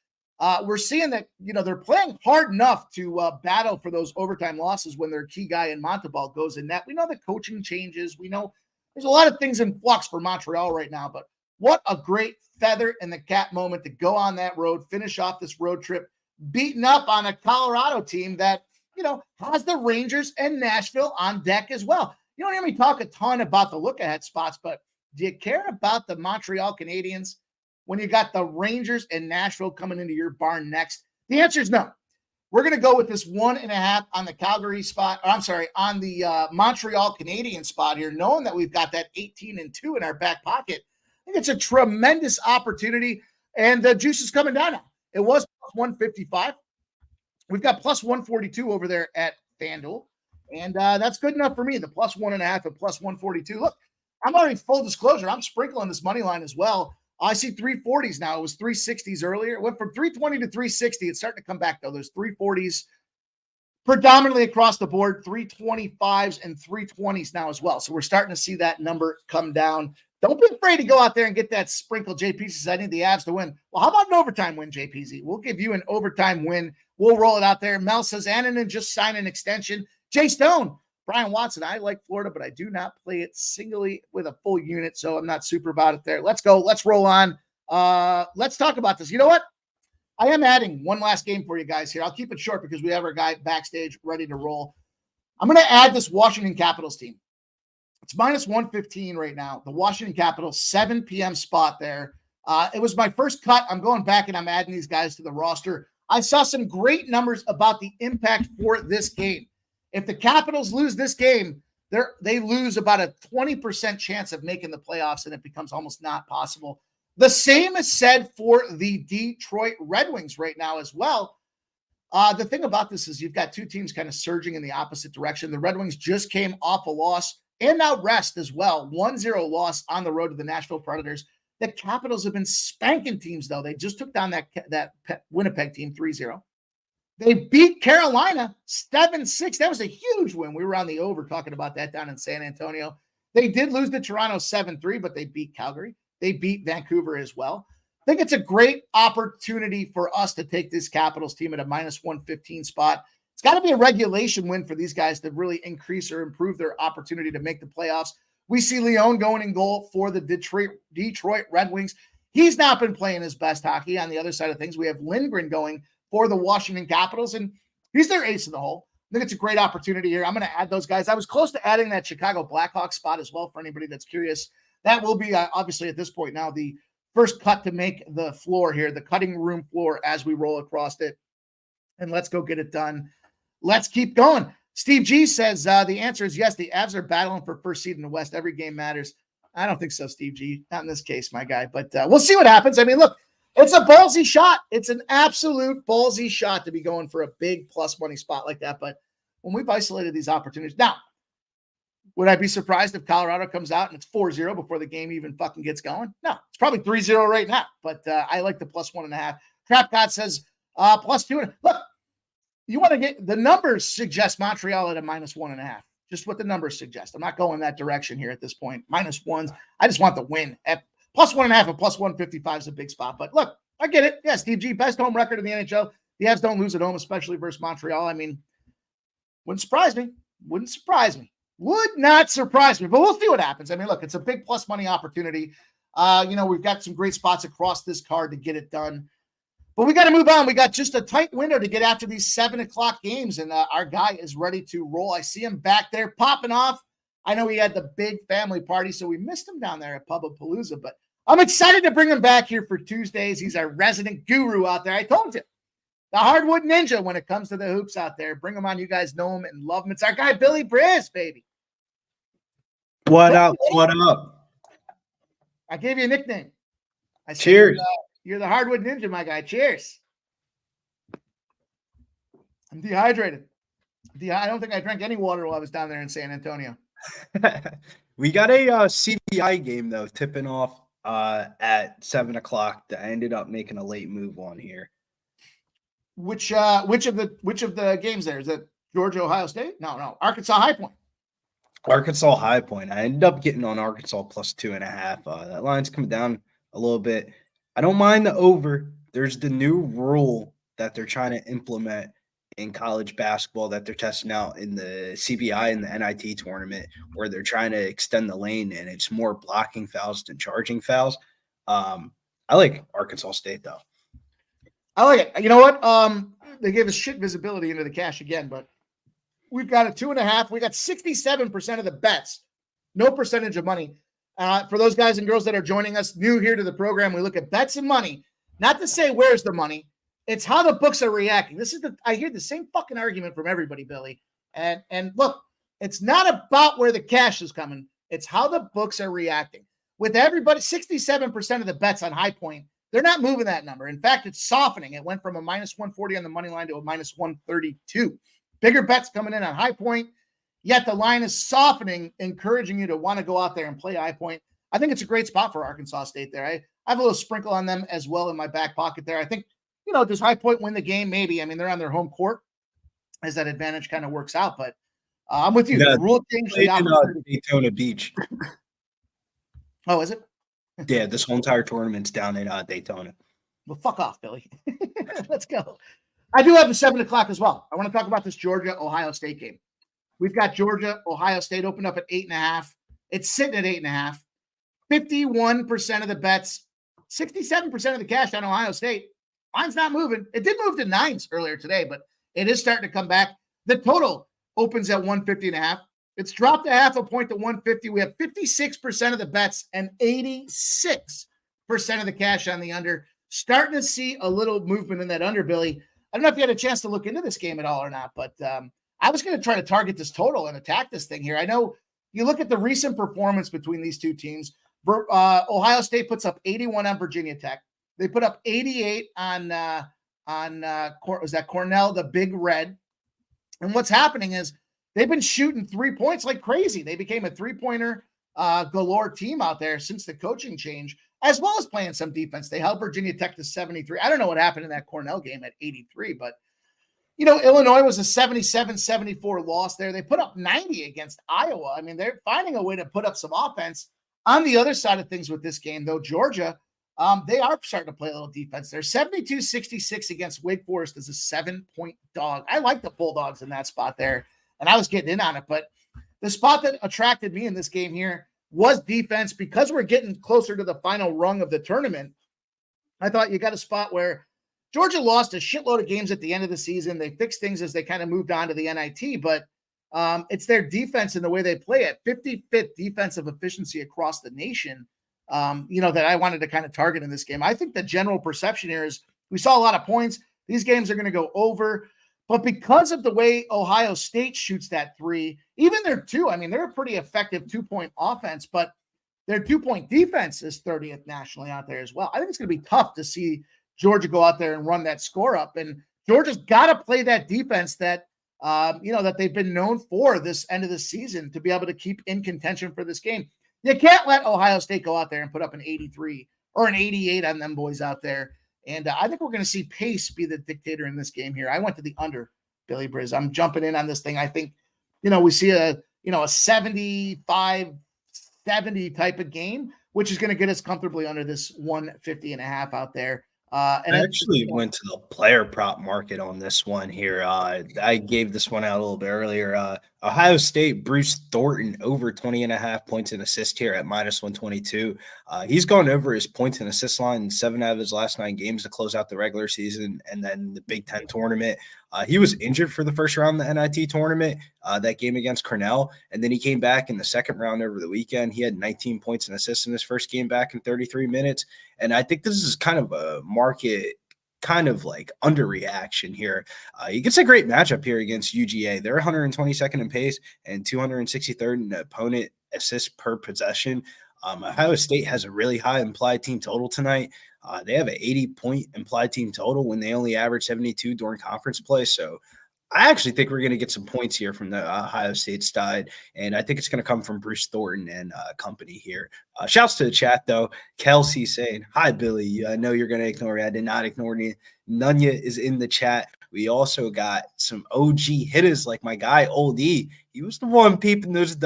we're seeing that, they're playing hard enough to battle for those overtime losses when their key guy in Montembeault goes in net. We know the coaching changes. We know there's a lot of things in flux for Montreal right now, but what a great feather in the cap moment to go on that road, finish off this road trip, beating up on a Colorado team that, has the Rangers and Nashville on deck as well. You don't hear me talk a ton about the look-ahead spots, but do you care about the Montreal Canadiens when you got the Rangers and Nashville coming into your barn next? The answer is no. We're going to go with this 1.5 on the Calgary spot. On the Montreal Canadiens spot here, knowing that we've got that 18-2 in our back pocket. I think it's a tremendous opportunity, and the juice is coming down now. It was plus 155. We've got plus 142 over there at FanDuel, and that's good enough for me, the plus 1.5 and plus 142. Look, I'm already full disclosure. I'm sprinkling this money line as well. I see 340s now. It was 360s earlier. It went from 320 to 360. It's starting to come back, though. There's 340s predominantly across the board, 325s and 320s now as well. So we're starting to see that number come down. Don't be afraid to go out there and get that sprinkle. JP says, I need the Avs to win. Well, how about an overtime win, JPZ? We'll give you an overtime win. We'll roll it out there. Mel says, Annanen just signed an extension. Jay Stone, Brian Watson, I like Florida, but I do not play it singly with a full unit, so I'm not super about it there. Let's go. Let's roll on. Let's talk about this. You know what? I am adding one last game for you guys here. I'll keep it short because we have our guy backstage ready to roll. I'm going to add this Washington Capitals team. It's minus 115 right now. The Washington Capitals, 7 p.m. spot there. It was my first cut. I'm going back and I'm adding these guys to the roster. I saw some great numbers about the impact for this game. If the Capitals lose this game, they lose about a 20% chance of making the playoffs, and it becomes almost not possible. The same is said for the Detroit Red Wings right now as well. The thing about this is you've got 2 teams kind of surging in the opposite direction. The Red Wings just came off a loss and now rest as well. 1-0 loss on the road to the Nashville Predators. The Capitals have been spanking teams, though. They just took down that Winnipeg team 3-0. They beat Carolina 7-6. That was a huge win. We were on the over talking about that down in San Antonio. They did lose to Toronto 7-3, but they beat Calgary. They beat Vancouver as well. I think it's a great opportunity for us to take this Capitals team at a minus 115 spot. It's got to be a regulation win for these guys to really increase or improve their opportunity to make the playoffs. We see Leon going in goal for the Detroit Red Wings. He's not been playing his best hockey. On the other side of things, we have Lindgren going for the Washington Capitals, and he's their ace in the hole. I think it's a great opportunity here. I'm going to add those guys. I was close to adding that Chicago Blackhawks spot as well for anybody that's curious. That will be, obviously, at this point now, the first cut to make the floor here, the cutting room floor as we roll across it. And let's go get it done. Let's keep going. Steve G says the answer is yes. The Avs are battling for first seed in the West. Every game matters. I don't think so, Steve G. Not in this case, my guy. But we'll see what happens. I mean, look, it's a ballsy shot. It's an absolute ballsy shot to be going for a big plus money spot like that. But when we've isolated these opportunities, now, would I be surprised if Colorado comes out and it's 4-0 before the game even fucking gets going? No, it's probably 3-0 right now. But I like the plus 1.5. Trap God says plus 2. Look, you want to get the numbers suggest Montreal at a minus 1.5. Just what the numbers suggest. I'm not going that direction here at this point. Minus ones. I just want the win. At plus 1.5 and plus 155 is a big spot. But look, I get it. Yeah, Steve G, best home record in the NHL. The Avs don't lose at home, especially versus Montreal. I mean, wouldn't surprise me. Wouldn't surprise me. Would not surprise me. But we'll see what happens. I mean, look, it's a big plus money opportunity. We've got some great spots across this card to get it done. But we got to move on. We got just a tight window to get after these 7 o'clock games, and our guy is ready to roll. I see him back there popping off. I know he had the big family party, so we missed him down there at Pubapalooza, but I'm excited to bring him back here for Tuesdays. He's our resident guru out there. I told you, the hardwood ninja when it comes to the hoops out there. Bring him on. You guys know him and love him. It's our guy, Billy Briz, baby. What up? What up? I gave you a nickname. I said, Cheers. You're the hardwood ninja, my guy. Cheers. I'm dehydrated. I don't think I drank any water while I was down there in San Antonio. We got a CBI game, though, tipping off at 7 o'clock that I ended up making a late move on here. Which of the games there? Is it Georgia, Ohio State? No. Arkansas High Point. Arkansas High Point. I ended up getting on Arkansas plus 2.5. That line's coming down a little bit. I don't mind the over. There's the new rule that they're trying to implement in college basketball that they're testing out in the CBI and the NIT tournament, where they're trying to extend the lane and it's more blocking fouls than charging fouls. I like Arkansas State, though. I like it. You know what? They gave us shit visibility into the cash again, but we've got a 2.5. We got 67% of the bets, no percentage of money. For those guys and girls that are joining us new here to the program, we look at bets and money, not to say where's the money. It's how the books are reacting. I hear the same fucking argument from everybody, Billy. And look, it's not about where the cash is coming. It's how the books are reacting. With everybody, 67% of the bets on High Point, they're not moving that number. In fact, it's softening. It went from a minus 140 on the money line to a minus 132. Bigger bets coming in on High Point. Yet the line is softening, encouraging you to want to go out there and play High Point. I think it's a great spot for Arkansas State there. I have a little sprinkle on them as well in my back pocket there. I think, does High Point win the game? Maybe. I mean, they're on their home court as that advantage kind of works out. But I'm with you. Yeah, the rule change. Daytona Beach. Oh, is it? Yeah, this whole entire tournament's down in Daytona. Well, fuck off, Billy. Let's go. I do have a 7 o'clock as well. I want to talk about this Georgia-Ohio State game. We've got Georgia, Ohio State opened up at 8.5. It's sitting at 8.5. 51% of the bets, 67% of the cash on Ohio State. Line's not moving. It did move to 9s earlier today, but it is starting to come back. The total opens at 150.5. It's dropped a half a point to 150. We have 56% of the bets and 86% of the cash on the under. Starting to see a little movement in that under, Billy. I don't know if you had a chance to look into this game at all or not, but I was going to try to target this total and attack this thing here. I know you look at the recent performance between these two teams. Ohio State puts up 81 on Virginia Tech. They put up 88 on Cornell, the Big Red. And what's happening is they've been shooting 3 points like crazy. They became a three-pointer galore team out there since the coaching change, as well as playing some defense. They held Virginia Tech to 73. I don't know what happened in that Cornell game at 83, but Illinois was a 77-74 loss there. They put up 90 against Iowa. I mean, they're finding a way to put up some offense. On the other side of things with this game, though, Georgia, they are starting to play a little defense. They're 72-66 against Wake Forest as a 7-point dog. I like the Bulldogs in that spot there, and I was getting in on it. But the spot that attracted me in this game here was defense. Because we're getting closer to the final rung of the tournament, I thought you got a spot where Georgia lost a shitload of games at the end of the season. They fixed things as they kind of moved on to the NIT, but it's their defense and the way they play it. 55th defensive efficiency across the nation, that I wanted to kind of target in this game. I think the general perception here is we saw a lot of points. These games are going to go over. But because of the way Ohio State shoots that three, even their two, I mean, they're a pretty effective 2-point offense, but their 2-point defense is 30th nationally out there as well. I think it's going to be tough to see Georgia go out there and run that score up. And Georgia's got to play that defense that, that they've been known for this end of the season to be able to keep in contention for this game. You can't let Ohio State go out there and put up an 83 or an 88 on them boys out there. And I think we're going to see pace be the dictator in this game here. I went to the under, Billy Briz. I'm jumping in on this thing. I think, we see a 75-70 type of game, which is going to get us comfortably under this 150.5 out there. And I actually went to the player prop market on this one here. I gave this one out a little bit earlier. Ohio State, Bruce Thornton over 20.5 points and assists here at -122. He's gone over his points and assist line in 7 out of his last 9 games to close out the regular season and then the Big Ten tournament. He was injured for the first round of the NIT tournament, that game against Cornell, and then he came back in the second round over the weekend. He had 19 points and assists in his first game back in 33 minutes. And I think this is kind of a market kind of like underreaction here. He gets a great matchup here against UGA. They're 122nd in pace and 263rd in opponent assists per possession. Ohio State has a really high implied team total tonight. They have an 80-point implied team total when they only average 72 during conference play. So I actually think we're going to get some points here from the Ohio State side, and I think it's going to come from Bruce Thornton and company here. Shouts to the chat, though. Kelsey saying, hi, Billy. I know you're going to ignore me. I did not ignore you. Nunya is in the chat. We also got some OG hitters like my guy, Old E. He was the one peeping those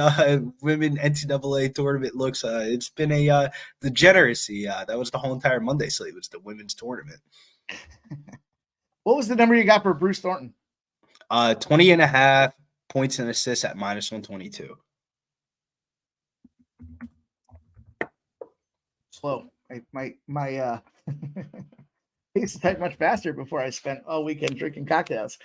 women NCAA tournament looks. It's been a degeneracy. That was the whole entire Monday slate. It was the women's tournament. What was the number you got for Bruce Thornton? 20.5 points and assists at -122. Slow. My pace typed much faster before I spent all weekend drinking cocktails.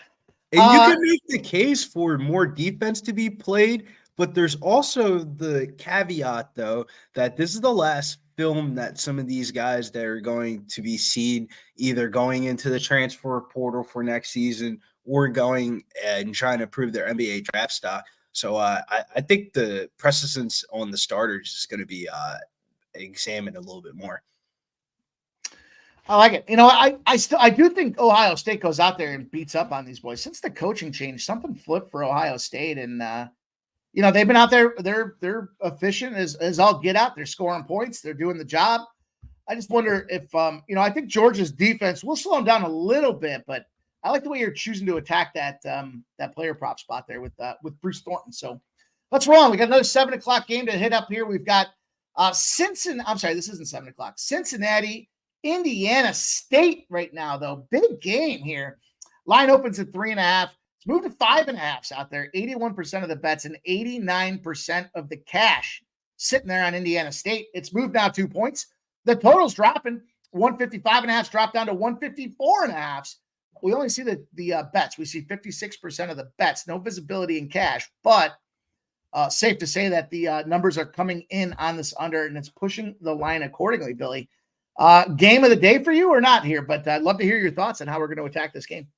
And you can make the case for more defense to be played, but there's also the caveat, though, that this is the last film that some of these guys that are going to be seen either going into the transfer portal for next season or going and trying to prove their NBA draft stock. So I think the precedence on the starters is going to be examined a little bit more. I like it. I do think Ohio State goes out there and beats up on these boys. Since the coaching change, something flipped for Ohio State, and they've been out there. They're efficient as all get out. They're scoring points. They're doing the job. I just wonder if I think Georgia's defense will slow them down a little bit, but I like the way you're choosing to attack that player prop spot there with Bruce Thornton. So let's roll on. We got another 7:00 game to hit up here. We've got Cincinnati. I'm sorry, this isn't 7:00. Cincinnati, Indiana State right now, though. Big game here. Line opens at 3.5. It's moved to 5.5s out there. 81% of the bets and 89% of the cash sitting there on Indiana State. It's moved now 2 points. The total's dropping. 155.5s dropped down to 154.5s. We only see the bets. We see 56% of the bets. No visibility in cash, but safe to say that the numbers are coming in on this under, and it's pushing the line accordingly, Billy. Game of the day for you or not here, but I'd love to hear your thoughts on how we're going to attack this game.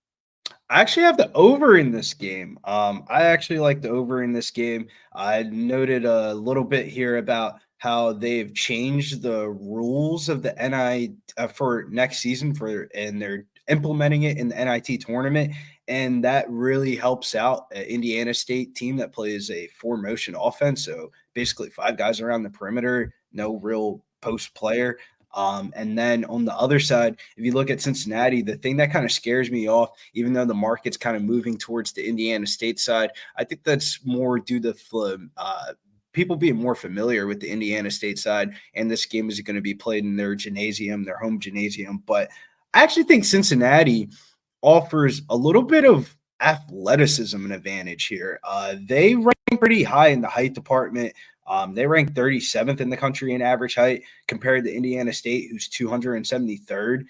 I actually have the over in this game. I actually like the over in this game. I noted a little bit here about how they've changed the rules of the NI for next season and they're implementing it in the NIT tournament. And that really helps out an Indiana State team that plays a 4-motion offense. So basically 5 guys around the perimeter, no real post player. And then on the other side, if you look at Cincinnati, the thing that kind of scares me off, even though the market's kind of moving towards the Indiana State side, I think that's more due to people being more familiar with the Indiana State side. And this game is going to be played in their gymnasium, their home gymnasium. But I actually think Cincinnati offers a little bit of athleticism and advantage here. They rank pretty high in the height department. They rank 37th in the country in average height compared to Indiana State, who's 273rd.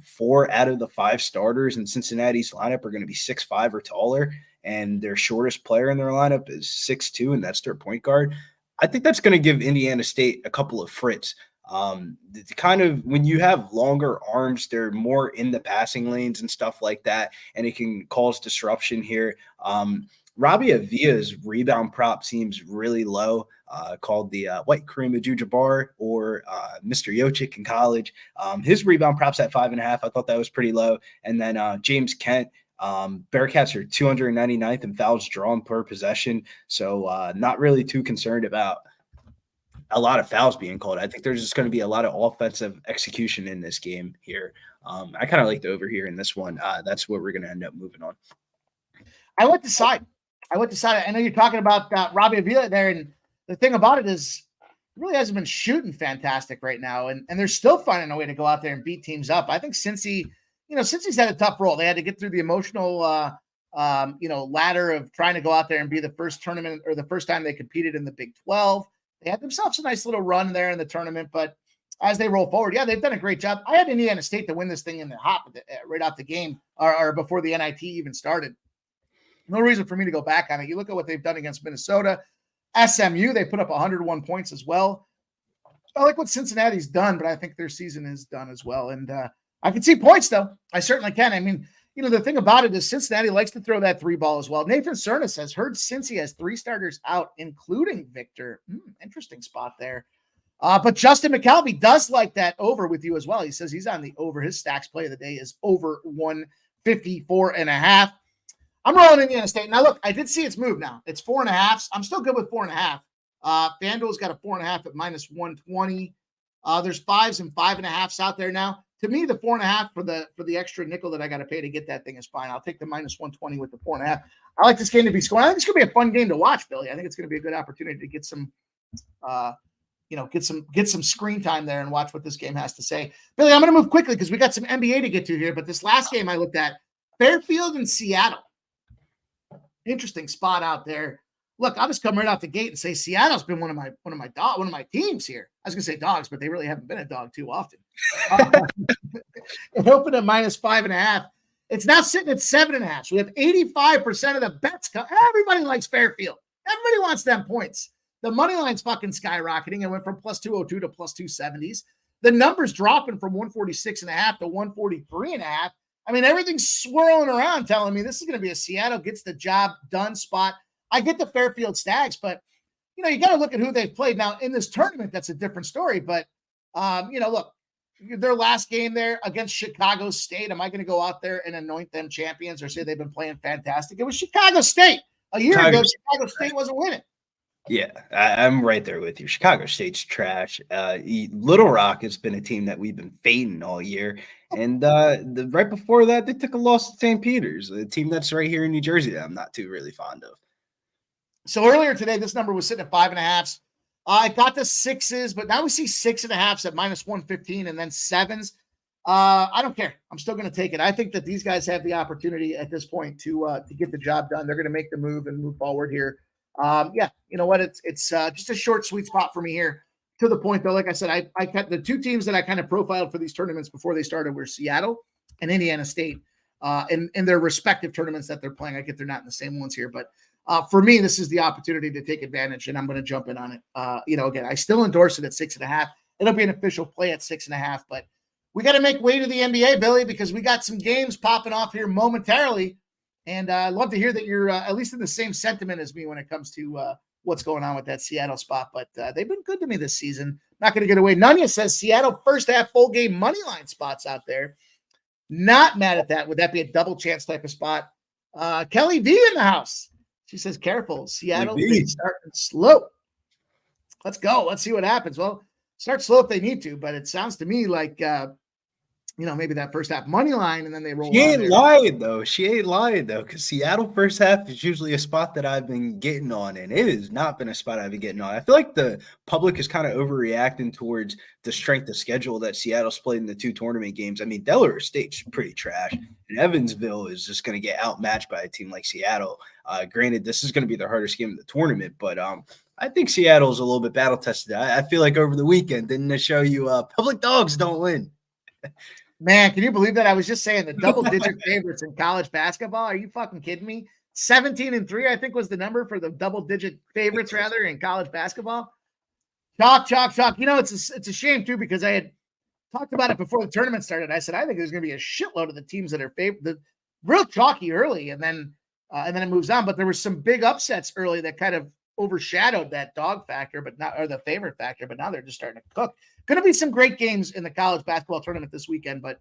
4 out of the 5 starters in Cincinnati's lineup are going to be 6'5" or taller, and their shortest player in their lineup is 6'2", and that's their point guard. I think that's going to give Indiana State a couple of frits. It's kind of when you have longer arms, they're more in the passing lanes and stuff like that, and it can cause disruption here. Robbie Avia's rebound prop seems really low, called the White Kareem Abdul-Jabbar or Mr. Jokic in college. His rebound prop's at 5.5. I thought that was pretty low. And then James Kent, Bearcats are 299th in fouls drawn per possession, so not really too concerned about a lot of fouls being called. I think there's just going to be a lot of offensive execution in this game here. I kind of like the over here in this one. That's what we're going to end up moving on. I went to side. I know you're talking about Robbie Avila there, and the thing about it is he really hasn't been shooting fantastic right now, and they're still finding a way to go out there and beat teams up. I think Cincy's had a tough role. They had to get through the emotional ladder of trying to go out there and be the first tournament or the first time they competed in the Big 12. They had themselves a nice little run there in the tournament, but as they roll forward, they've done a great job. I had Indiana State to win this thing in the hop right off the game or before the NIT even started. No reason for me to go back on it. You look at what they've done against Minnesota, SMU, they put up 101 points as well. I like what Cincinnati's done, but I think their season is done as well. And I can see points, though. I certainly can. I mean, the thing about it is Cincinnati likes to throw that three ball as well. Nathan Cernas has heard Cincy has 3 starters out, including Victor. Interesting spot there. But Justin McCalvey does like that over with you as well. He says he's on the over. His stacks play of the day is over 154.5. I'm rolling Indiana State. Now, look, I did see its move now. It's 4.5. I'm still good with 4.5. FanDuel's got a 4.5 at minus 120. There's 5s and 5.5s out there now. To me, the 4.5 for the extra nickel that I got to pay to get that thing is fine. I'll take the minus 120 with the 4.5. I like this game to be scoring. I think it's going to be a fun game to watch, Billy. I think it's going to be a good opportunity to get some, get some screen time there and watch what this game has to say. Billy, I'm going to move quickly because we got some NBA to get to here. But this last game I looked at, Fairfield and Seattle. Interesting spot out there. Look, I'll just come right out the gate and say Seattle's been one of my teams here. I was gonna say dogs, but they really haven't been a dog too often. It opened at minus 5.5. It's now sitting at 7.5. So we have 85% of the bets. Everybody likes Fairfield. Everybody wants them points. The money line's fucking skyrocketing. It went from plus 202 to plus 270s. The numbers dropping from 146.5 to 143.5. I mean, everything's swirling around telling me this is going to be a Seattle gets the job done spot. I get the Fairfield Stags, but, you got to look at who they've played. Now, in this tournament, that's a different story. But, look, their last game there against Chicago State, am I going to go out there and anoint them champions or say they've been playing fantastic? It was Chicago State. A year ago, Chicago State wasn't winning. Yeah, I'm right there with you. Chicago State's trash. Little Rock has been a team that we've been fading all year. And right before that, they took a loss to St. Peter's, a team that's right here in New Jersey that I'm not too really fond of. So earlier today, this number was sitting at 5.5. I got the 6s, but now we see 6.5s at minus 115 and then 7s. I don't care. I'm still going to take it. I think that these guys have the opportunity at this point to get the job done. They're going to make the move and move forward here. You know what? It's just a short, sweet spot for me here. To the point, though, like I said, I kept the 2 teams that I kind of profiled for these tournaments before they started were Seattle and Indiana State in their respective tournaments that they're playing. I get they're not in the same ones here, but for me, this is the opportunity to take advantage, and I'm going to jump in on it. Again, I still endorse it at 6.5. It'll be an official play at 6.5, but we got to make way to the NBA, Billy, because we got some games popping off here momentarily. And I'd love to hear that you're at least in the same sentiment as me when it comes to what's going on with that Seattle spot. But they've been good to me this season. Not going to get away. Nunya says Seattle first half full game money line spots out there. Not mad at that. Would that be a double chance type of spot? Kelly V in the house. She says, careful. Seattle is starting slow. Let's go. Let's see what happens. Well, start slow if they need to, but it sounds to me like maybe that first half money line, and then they roll. She ain't lying though, because Seattle first half is usually a spot that I've been getting on, and it has not been a spot I've been getting on. I feel like the public is kind of overreacting towards the strength of schedule that Seattle's played in the 2 tournament games. I mean, Delaware State's pretty trash, and Evansville is just going to get outmatched by a team like Seattle. Granted, this is going to be the hardest game of the tournament, but I think Seattle's a little bit battle tested. I feel like over the weekend, didn't it show you public dogs don't win? Man, can you believe that? I was just saying the double-digit favorites in college basketball. Are you fucking kidding me? 17-3, I think, was the number for the double-digit favorites, rather, in college basketball. Chalk. You know, it's a shame too, because I had talked about it before the tournament started. I said I think there's going to be a shitload of the teams that are the real chalky early, and then it moves on. But there were some big upsets early that kind of overshadowed that dog factor, or the favorite factor. But now they're just starting to cook. Going to be some great games in the college basketball tournament this weekend, but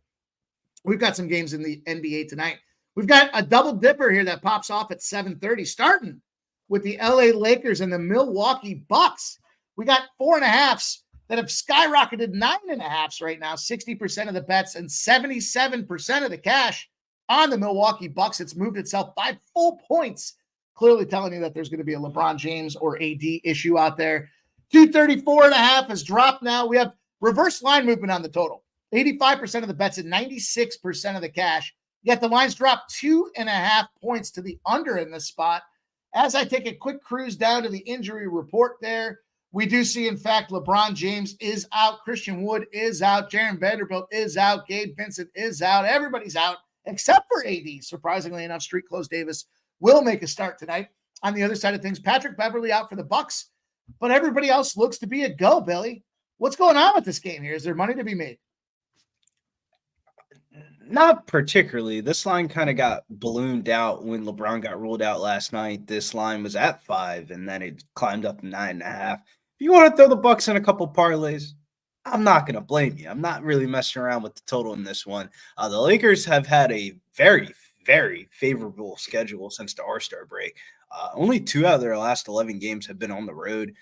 we've got some games in the NBA tonight. We've got a double dipper here that pops off at 7:30, starting with the LA Lakers and the Milwaukee Bucks. We got 4.5s that have skyrocketed 9.5s right now, 60% of the bets and 77% of the cash on the Milwaukee Bucks. It's moved itself 5 full points, clearly telling you that there's going to be a LeBron James or AD issue out there. 234.5 has dropped now. We have reverse line movement on the total. 85% of the bets and 96% of the cash. Yet the lines drop 2.5 points to the under in this spot. As I take a quick cruise down to the injury report there, we do see, in fact, LeBron James is out. Christian Wood is out. Jaren Vanderbilt is out. Gabe Vincent is out. Everybody's out except for AD. Surprisingly enough, Street Clothes Davis will make a start tonight. On the other side of things, Patrick Beverley out for the Bucks, but everybody else looks to be a go, Billy. What's going on with this game here? Is there money to be made? Not particularly. This line kind of got ballooned out when LeBron got ruled out last night. This line was at 5, and then it climbed up to 9.5. If you want to throw the Bucks in a couple parlays, I'm not going to blame you. I'm not really messing around with the total in this one. The Lakers have had a very, very favorable schedule since the All-Star break. Only 2 out of their last 11 games have been on the road.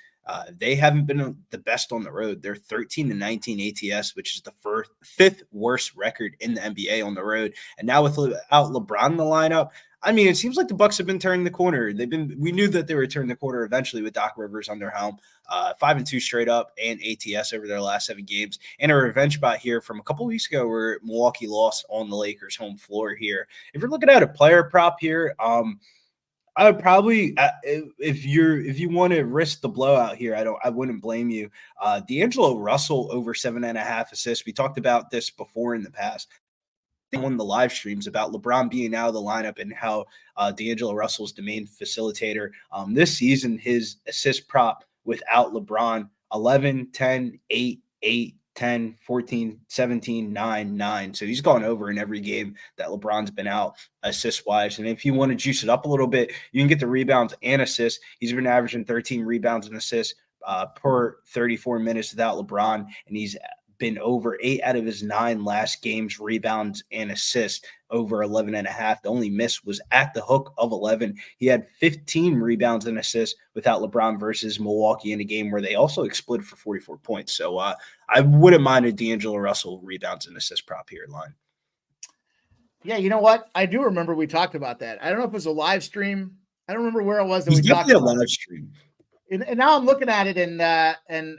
They haven't been the best on the road. They're 13-19 ATS, which is the 5th worst record in the NBA on the road. And now without LeBron in the lineup, I mean, it seems like the Bucks have been turning the corner. We knew that they were turning the corner eventually with Doc Rivers on their helm. 5-2 straight up and ATS over their last 7 games. And a revenge spot here from a couple weeks ago where Milwaukee lost on the Lakers' home floor here. If you're looking at a player prop here, I would probably, if you want to risk the blowout here, I wouldn't blame you. D'Angelo Russell over 7.5 assists. We talked about this before in the past. One of the live streams about LeBron being out of the lineup and how D'Angelo Russell's the main facilitator. This season, his assist prop without LeBron, 11, 10, 8, 8, 10, 14, 17, 9, 9. So he's gone over in every game that LeBron's been out assist-wise. And if you want to juice it up a little bit, you can get the rebounds and assists. He's been averaging 13 rebounds and assists per 34 minutes without LeBron, and he's been over 8 out of his 9 last games, rebounds and assists, over 11.5. The only miss was at the hook of 11. He had 15 rebounds and assists without LeBron versus Milwaukee in a game where they also exploded for 44 points. So I wouldn't mind a D'Angelo Russell rebounds and assist prop here in line. Yeah, you know what? I do remember we talked about that. I don't know if it was a live stream. I don't remember where it was that we talked about. A live stream. And now I'm looking at it, and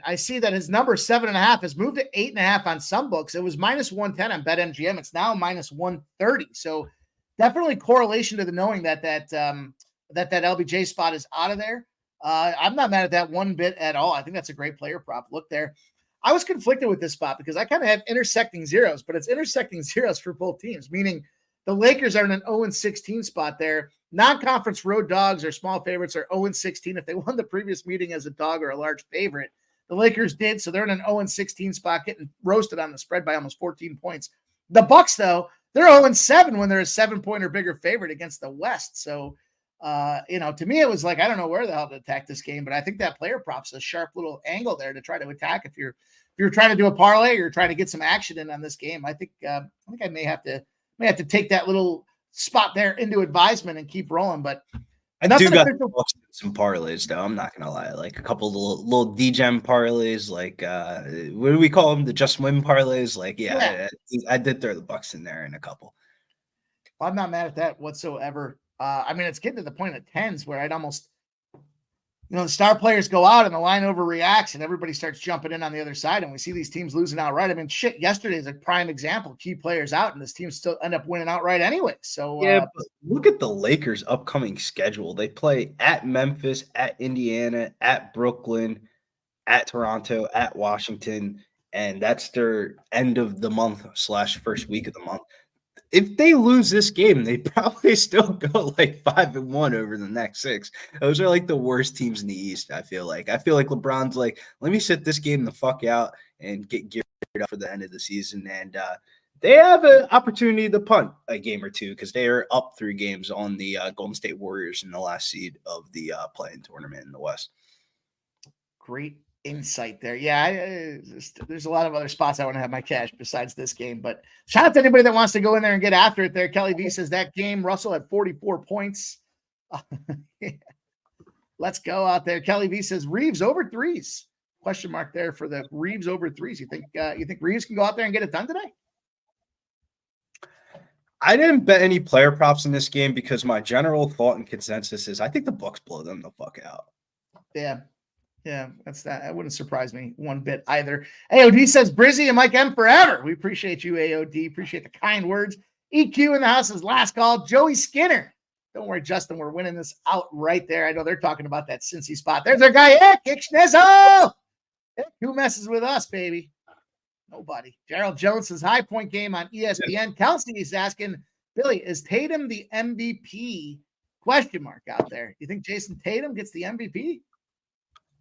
I see that his number 7.5 has moved to 8.5 on some books. It was minus 110 on BetMGM. It's now minus 130. So definitely correlation to the knowing that LBJ spot is out of there. I'm not mad at that one bit at all. I think that's a great player prop. Look there. I was conflicted with this spot because I kind of have intersecting zeros, but it's intersecting zeros for both teams, meaning the Lakers are in an 0-16 spot there. Non-conference road dogs or small favorites are 0-16 if they won the previous meeting as a dog or a large favorite. The Lakers did, so they're in an 0-16 spot, getting roasted on the spread by almost 14 points. The Bucks, though, they're 0-7 when they're a 7-point or bigger favorite against the West. So, to me, it was like, I don't know where the hell to attack this game, but I think that player prop's a sharp little angle there to try to attack if you're trying to do a parlay or you're trying to get some action in on this game. I think I may have to take that little spot there into advisement and keep rolling, but I do got some parlays though. I'm not gonna lie, like a couple of little DGEM parlays, like what do we call them? The just win parlays. Like, yeah. I did throw the Bucks in there in a couple. Well, I'm not mad at that whatsoever. It's getting to the point of tens where I'd almost, the star players go out and the line overreacts and everybody starts jumping in on the other side and we see these teams losing outright. I mean, yesterday is a prime example. Key players out and this team still end up winning outright anyway. So but look at the Lakers' upcoming schedule. They play at Memphis, at Indiana, at Brooklyn, at Toronto, at Washington, and that's their end of the month / first week of the month. if they lose this game, they probably still go like 5-1 over the next 6. Those are like the worst teams in the East. I feel like LeBron's like, let me sit this game the fuck out and get geared up for the end of the season. And they have an opportunity to punt a game or two because they are up 3 games on the Golden State Warriors in the last seed of the play-in tournament in the West. Great insight there. Yeah, there's a lot of other spots I want to have my cash besides this game, but shout out to anybody that wants to go in there and get after it there. Kelly V says that game, Russell had 44 points. Yeah. Let's go out there. Kelly V says Reeves over 3s. Question mark there for the Reeves over 3s. You think Reeves can go out there and get it done today? I didn't bet any player props in this game because my general thought and consensus is I think the Bucks blow them the fuck out. Yeah, that's that. That wouldn't surprise me one bit either. AOD says Brizzy and Mike M forever. We appreciate you, AOD. Appreciate the kind words. EQ in the house is last call. Joey Skinner. Don't worry, Justin. We're winning this out right there. I know they're talking about that Cincy spot. There's our guy, Kick Schnizzo. Who messes with us, baby? Nobody. Gerald Jones says high point game on ESPN. Kelsey is asking, Billy, is Tatum the MVP? Question mark out there. You think Jason Tatum gets the MVP?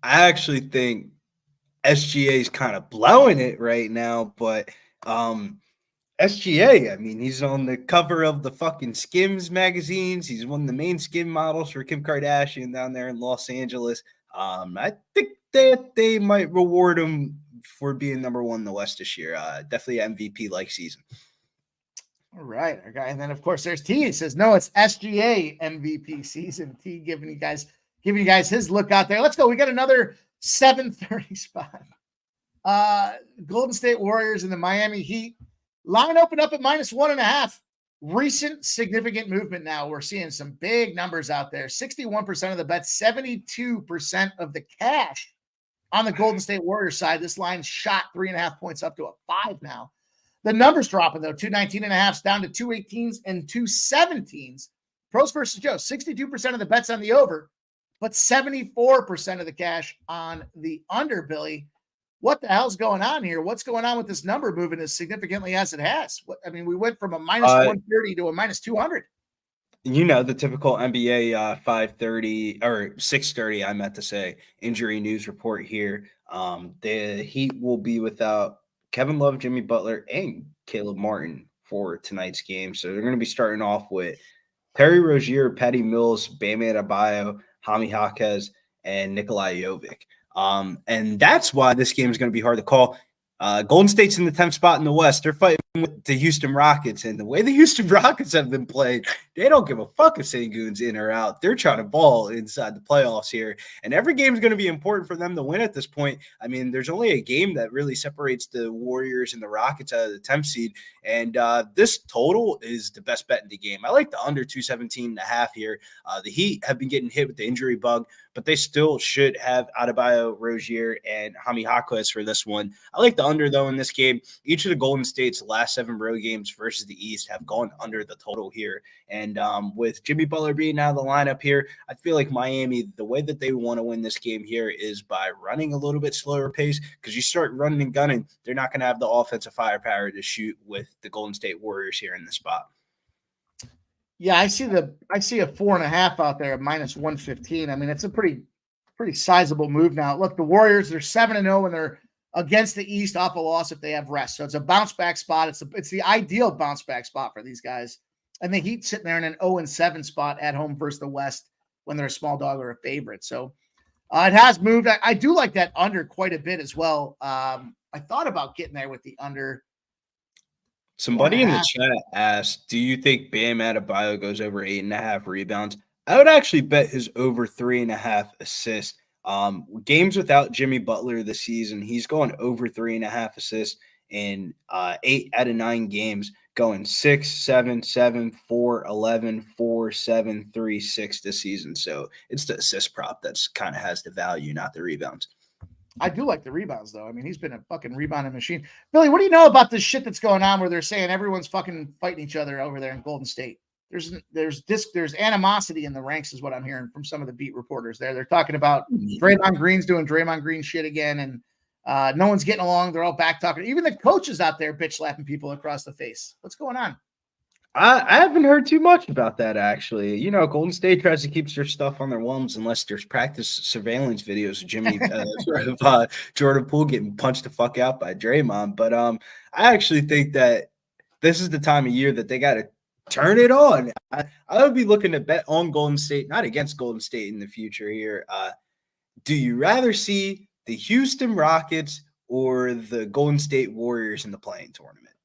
I actually think SGA is kind of blowing it right now, but SGA, I mean, he's on the cover of the fucking Skims magazines. He's one of the main skim models for Kim Kardashian down there in Los Angeles. I think that they might reward him for being number 1 in the West this year. Definitely MVP-like season. All right, okay. And then, of course, there's T. He says, no, it's SGA MVP season. T giving you guys his look out there. Let's go. We got another 7:30 spot. Golden State Warriors and the Miami Heat. Line opened up at -1.5. Recent significant movement now. We're seeing some big numbers out there. 61% of the bets, 72% of the cash on the Golden State Warriors side. This line shot 3.5 points up to a 5 now. The numbers dropping, though. 219.5s down to 218s and 217s. Pros versus Joe, 62% of the bets on the over, but 74% of the cash on the under, Billy. What the hell's going on here? What's going on with this number moving as significantly as it has? We went from a -130 to a -200. You know, the typical NBA 5:30 or 6:30, I meant to say, injury news report here. The Heat will be without Kevin Love, Jimmy Butler, and Caleb Martin for tonight's game. So they're going to be starting off with Terry Rozier, Patty Mills, Bam Adebayo, Jaime Jaquez, and Nikolai Jovic. And that's why this game is going to be hard to call. Golden State's in the 10th spot in the West. They're fighting with the Houston Rockets, and the way the Houston Rockets have been played, they don't give a fuck if Sengun's in or out. They're trying to ball inside the playoffs here, and every game is going to be important for them to win at this point. I mean, there's only a game that really separates the Warriors and the Rockets out of the 10th seed, and this total is the best bet in the game. I like the under 217.5 here. The Heat have been getting hit with the injury bug, but they still should have Adebayo, Rozier, and Jaime Jaquez for this one. I like the under, though, in this game. Each of the Golden State's last 7 road games versus the East have gone under the total here. And with Jimmy Butler being out of the lineup here, I feel like Miami, the way that they want to win this game here is by running a little bit slower pace, because you start running and gunning, they're not going to have the offensive firepower to shoot with the Golden State Warriors here in the spot. Yeah, I see a 4.5 out there at -115. I mean, it's a pretty sizable move now. Look, the Warriors, they're 7-0 and they're against the East off a loss if they have rest. So it's a bounce back spot. It's the ideal bounce back spot for these guys. And the Heat sitting there in an 0-7 spot at home versus the West when they're a small dog or a favorite. So it has moved. I do like that under quite a bit as well. I thought about getting there with the under. Somebody in the chat asked, do you think Bam Adebayo goes over 8.5 rebounds? I would actually bet his over 3.5 assists. Games without Jimmy Butler this season, he's going over 3.5 assists in 8 out of 9 games, going 6, 7, 7, 4, 11, 4, 7, 3, 6 this season. So it's the assist prop that's kind of has the value, not the rebounds. I do like the rebounds, though. I mean, he's been a fucking rebounding machine. Billy, what do you know about this shit that's going on where they're saying everyone's fucking fighting each other over there in Golden State? There's animosity in the ranks is what I'm hearing from some of the beat reporters there. They're talking about Draymond Green's doing Draymond Green shit again, and no one's getting along. They're all back talking. Even the coaches out there bitch slapping people across the face. What's going on? I haven't heard too much about that, actually. You know, Golden State tries to keep their stuff on their wums unless there's practice surveillance videos of Jordan Poole getting punched the fuck out by Draymond. But I actually think that this is the time of year that they got to turn it on. I would be looking to bet on Golden State, not against Golden State in the future here. Do you rather see the Houston Rockets or the Golden State Warriors in the playing tournament?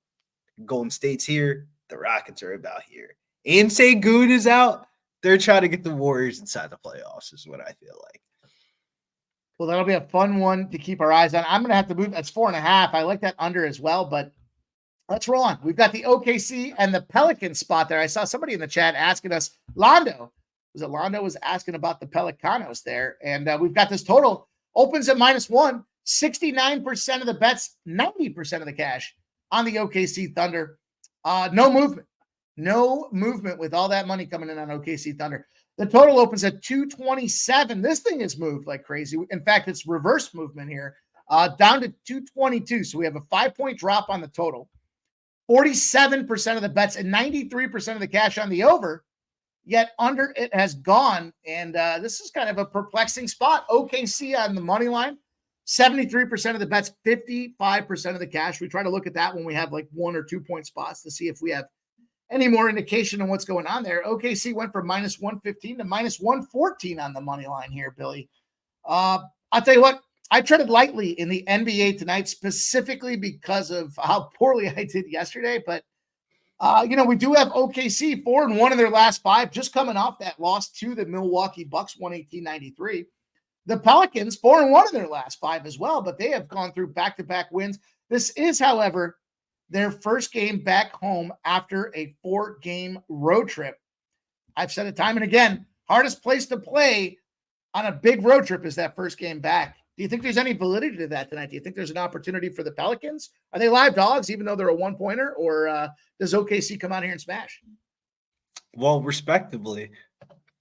Golden State's here. The Rockets are about here. And Good is out. They're trying to get the Warriors inside the playoffs is what I feel like. Well, that'll be a fun one to keep our eyes on. I'm going to have to move. That's 4.5. I like that under as well, but let's roll on. We've got the OKC and the Pelicans spot there. I saw somebody in the chat asking us, Londo was asking about the Pelicanos there. And we've got this total opens at -1, 69% of the bets, 90% of the cash on the OKC Thunder. No movement with all that money coming in on OKC Thunder. The total opens at 227. This thing has moved like crazy. In fact, it's reverse movement here, down to 222. So we have a 5-point drop on the total. 47% of the bets and 93% of the cash on the over. Yet under it has gone. And this is kind of a perplexing spot. OKC on the money line. 73% of the bets, 55% of the cash. We try to look at that when we have like 1 or 2 point spots to see if we have any more indication on what's going on there. OKC went from -115 to -114 on the money line here, Billy. I'll tell you what, I treaded lightly in the NBA tonight, specifically because of how poorly I did yesterday. But, we do have OKC 4-1 in their last 5, just coming off that loss to the Milwaukee Bucks, 118-93. The Pelicans, 4-1 in their last 5 as well, but they have gone through back-to-back wins. This is, however, their first game back home after a 4-game road trip. I've said it time and again, hardest place to play on a big road trip is that first game back. Do you think there's any validity to that tonight? Do you think there's an opportunity for the Pelicans? Are they live dogs, even though they're a 1-pointer, or does OKC come out here and smash? Well, respectively,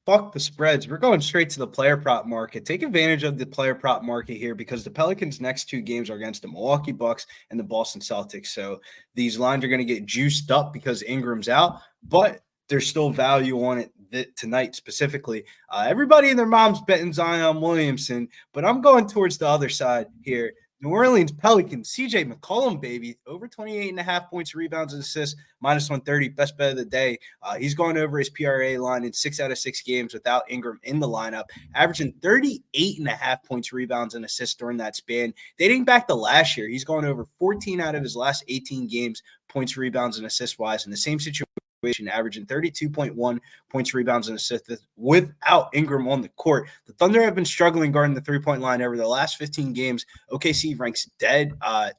fuck the spreads. We're going straight to the player prop market. Take advantage of the player prop market here because the Pelicans' next 2 games are against the Milwaukee Bucks and the Boston Celtics. So these lines are going to get juiced up because Ingram's out, but there's still value on it tonight specifically. Everybody and their mom's betting Zion Williamson, but I'm going towards the other side here. New Orleans Pelicans, CJ McCollum, baby, over 28.5 points, rebounds, and assists, -130, best bet of the day. He's gone over his PRA line in 6 out of 6 games without Ingram in the lineup, averaging 38.5 points, rebounds, and assists during that span. Dating back to last year, he's gone over 14 out of his last 18 games, points, rebounds, and assist-wise, in the same situation, averaging 32.1 points, rebounds, and assists without Ingram on the court. The Thunder have been struggling guarding the 3-point line over the last 15 games. OKC ranks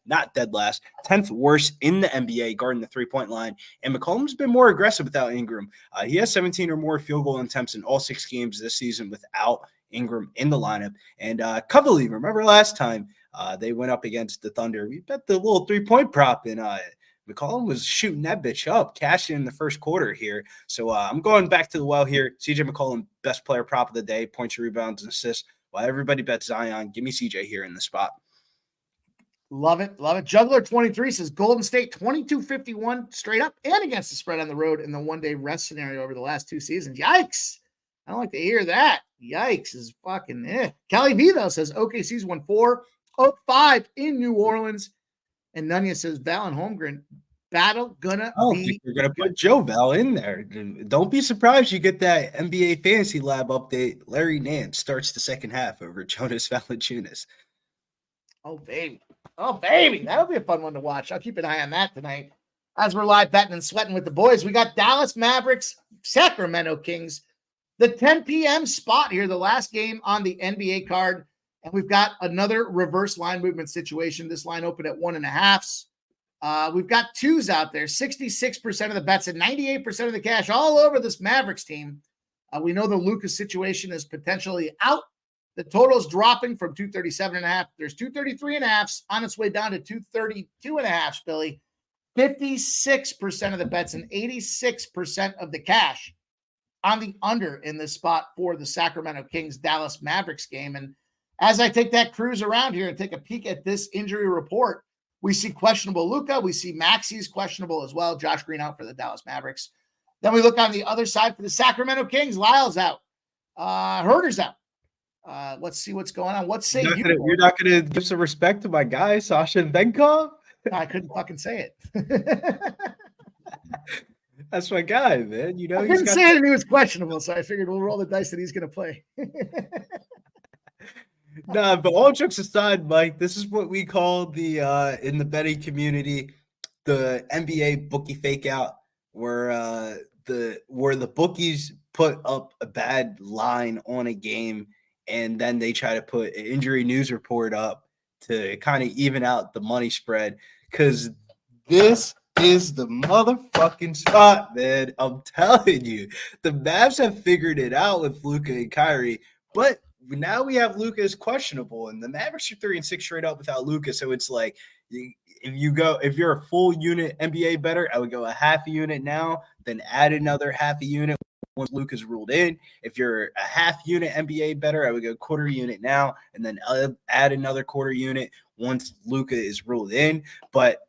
not dead last, 10th worst in the NBA guarding the 3-point line. And McCollum's been more aggressive without Ingram. He has 17 or more field goal attempts in all 6 games this season without Ingram in the lineup. And Coverly, remember last time they went up against the Thunder? We bet the little 3-point prop in McCollum was shooting that bitch up, cashing in the first quarter here. So I'm going back to the well here. CJ McCollum, best player prop of the day, points, rebounds, and assists. While everybody bets Zion, give me CJ here in the spot. Love it. Love it. Juggler 23 says Golden State 22-51 straight up and against the spread on the road in the one-day rest scenario over the last 2 seasons. Yikes. I don't like to hear that. Yikes is fucking Kelly V, though, says OKC's won 4 of 5 in New Orleans. And Nunya says Val and Holmgren battle gonna be. You're gonna put Joe Val in there. Don't be surprised you get that NBA Fantasy Lab update. Larry Nance starts the second half over Jonas Valanciunas. Oh baby, that'll be a fun one to watch. I'll keep an eye on that tonight as we're live betting and sweating with the boys. We got Dallas Mavericks, Sacramento Kings, the 10 p.m. spot here, the last game on the NBA card. And we've got another reverse line movement situation. This line opened at 1.5s. We've got 2s out there, 66% of the bets and 98% of the cash all over this Mavericks team. We know the Lucas situation is potentially out. The total is dropping from 237.5. There's 233.5s on its way down to 232.5, Billy. 56% of the bets and 86% of the cash on the under in this spot for the Sacramento Kings Dallas Mavericks game. And as I take that cruise around here and take a peek at this injury report, We see questionable Luka. We see Maxi's questionable as well. Josh Green out for the Dallas Mavericks. Then we look on the other side for the Sacramento Kings. Lyle's out. Herder's out. Let's see what's going on. What say you? You're not gonna give some respect to my guy, Sasha Venkov? I couldn't fucking say it. That's my guy, man. I couldn't say it, and he was questionable, so I figured we'll roll the dice that he's going to play. Nah, but all jokes aside, Mike, this is what we call the in the betting community the NBA bookie fake out, where the bookies put up a bad line on a game, and then they try to put an injury news report up to kind of even out the money spread, because this is the motherfucking spot, man. I'm telling you, the Mavs have figured it out with Luka and Kyrie, but now we have Luka as questionable, and the Mavericks are 3-6 straight up without Luka. So it's like, if you're a full unit NBA bettor, I would go a half a unit now, then add another half a unit once Luka's ruled in. If you're a half unit NBA bettor, I would go quarter unit now, and then add another quarter unit once Luka is ruled in. But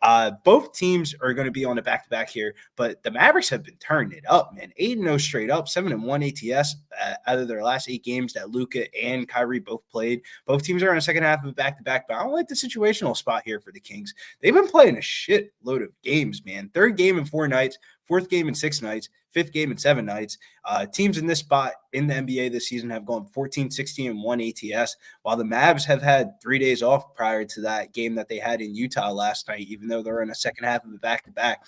both teams are going to be on a back-to-back here. But the Mavericks have been turning it up, man. 8-0 straight up, 7-1 ATS out of their last 8 games that Luka and Kyrie both played. Both teams are in the second half of a back-to-back, but I don't like the situational spot here for the Kings. They've been playing a shit load of games, man. Third game in 4 nights, fourth game in 6 nights, fifth game in 7 nights. Teams in this spot in the NBA this season have gone 14, 16, and 1 ATS, while the Mavs have had 3 days off prior to that game that they had in Utah last night, even though they're in a second half of the back-to-back.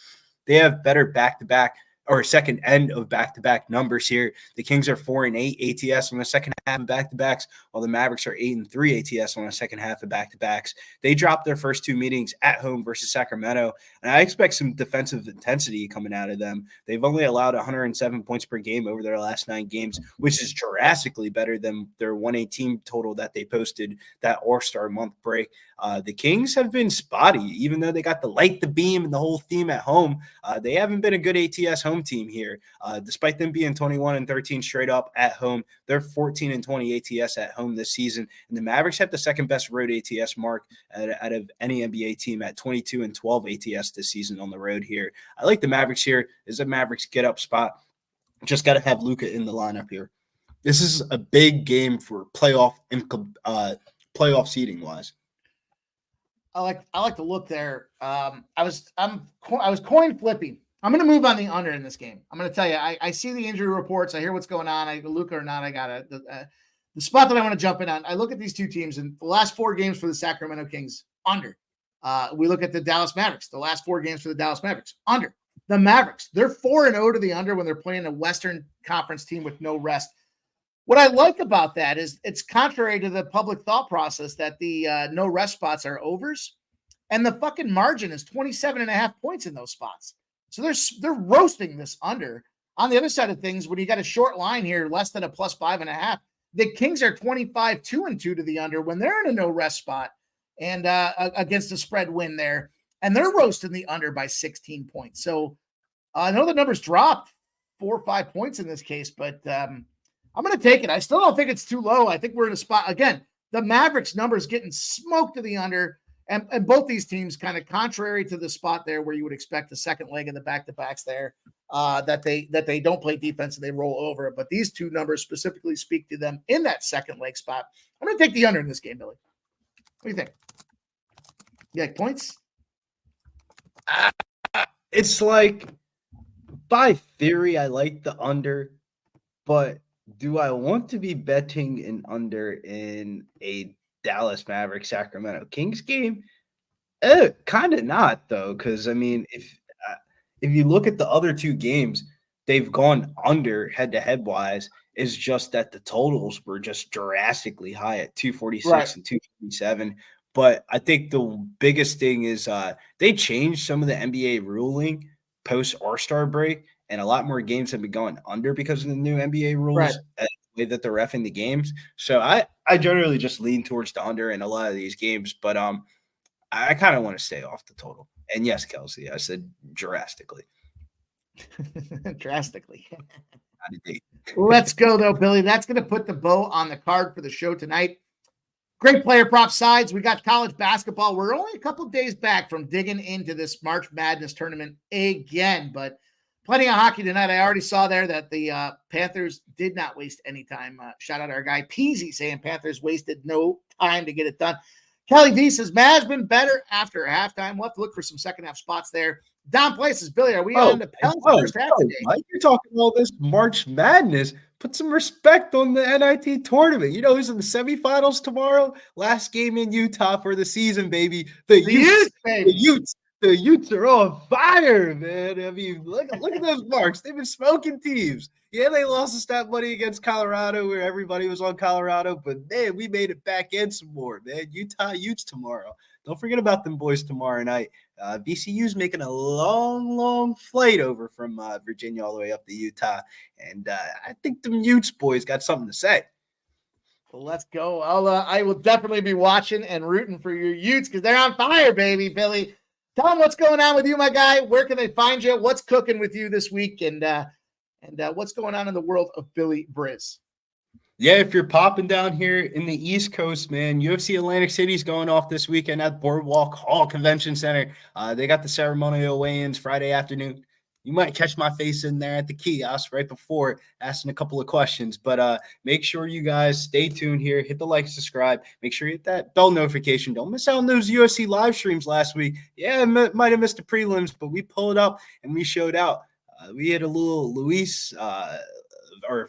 They have better back-to-back or second end of back-to-back numbers here. The Kings are 4-8 ATS on the second half of back-to-backs, while the Mavericks are 8-3 ATS on the second half of back-to-backs. They dropped their first 2 meetings at home versus Sacramento, and I expect some defensive intensity coming out of them. They've only allowed 107 points per game over their last 9 games, which is drastically better than their 118 total that they posted that All-Star month break. The Kings have been spotty, even though they got the light, the beam, and the whole theme at home. They haven't been a good ATS home team here. Despite them being 21-13 straight up at home, they're 14-20 ATS at home this season. And the Mavericks have the second best road ATS mark out of any NBA team at 22-12 ATS this season on the road here. I like the Mavericks here. This is a Mavericks get up spot. Just got to have Luka in the lineup here. This is a big game for playoff seeding wise. I like the look there. I was coin flipping. I'm going to move on the under in this game. I'm going to tell you, I see the injury reports. I hear what's going on. Luka or not, I got it. The spot that I want to jump in on, I look at these two teams and the last 4 games for the Sacramento Kings, under. We look at the Dallas Mavericks, the last 4 games for the Dallas Mavericks, under. The Mavericks, they're 4-0 to the under when they're playing a Western Conference team with no rest. What I like about that is it's contrary to the public thought process that the no rest spots are overs, and the fucking margin is 27.5 points in those spots. So they're roasting this under. On the other side of things, when you got a short line here, less than a +5.5, the Kings are 25-2-2 to the under when they're in a no rest spot and against a spread win there, and they're roasting the under by 16 points. So I know the numbers dropped 4 or 5 points in this case, but I'm going to take it. I still don't think it's too low. I think we're in a spot. Again, the Mavericks numbers getting smoked to the under, and both these teams kind of contrary to the spot there where you would expect the second leg of the back-to-backs there, that they don't play defense and they roll over. But these two numbers specifically speak to them in that second leg spot. I'm going to take the under in this game, Billy. What do you think? You like points? It's like, by theory, I like the under, but do I want to be betting an under in a Dallas Mavericks Sacramento Kings game? Kind of not, though, because I mean, if you look at the other 2 games, they've gone under head-to-head wise. It's just that the totals were just drastically high at 246 right. and 247. But I think the biggest thing is they changed some of the NBA ruling post All-Star break, and a lot more games have been going under because of the new NBA rules, right, and the way that they're reffing the games. So I generally just lean towards the under in a lot of these games, but I kind of want to stay off the total. And yes, Kelsey, I said drastically. Drastically. Let's go, though, Billy. That's going to put the bow on the card for the show tonight. Great player prop sides. We got college basketball. We're only a couple days back from digging into this March Madness tournament again, but plenty of hockey tonight. I already saw there that the Panthers did not waste any time. Shout out our guy Peasy saying Panthers wasted no time to get it done. Kelly V says Mavs been better after halftime. We'll have to look for some second half spots there. Down places, Billy. Are we on the Pelicans first half today? Mike, you're talking all this March Madness. Put some respect on the NIT tournament. You know who's in the semifinals tomorrow? Last game in Utah for the season, baby. The Utes, baby. The Utes are on fire, man. I mean, look at those marks. They've been smoking teams. Yeah, they lost the stat money against Colorado where everybody was on Colorado, but man, we made it back in some more, man. Utah Utes tomorrow. Don't forget about them boys tomorrow night. VCU's making a long flight over from Virginia all the way up to Utah, and I think the Utes boys got something to say. Well, let's go. I will definitely be watching and rooting for your Utes because they're on fire, baby. Billy, tell them what's going on with you, my guy. Where can they find you? What's cooking with you this week, and what's going on in the world of Billy Briz? Yeah, if you're popping down here in the East Coast, man, UFC Atlantic City's going off this weekend at Boardwalk Hall Convention Center. They got the ceremonial weigh-ins Friday afternoon. You might catch my face in there at the kiosk right before asking a couple of questions. But make sure you guys stay tuned here. Hit the like, subscribe. Make sure you hit that bell notification. Don't miss out on those UFC live streams last week. Yeah, might have missed the prelims, but we pulled up and we showed out. We had a little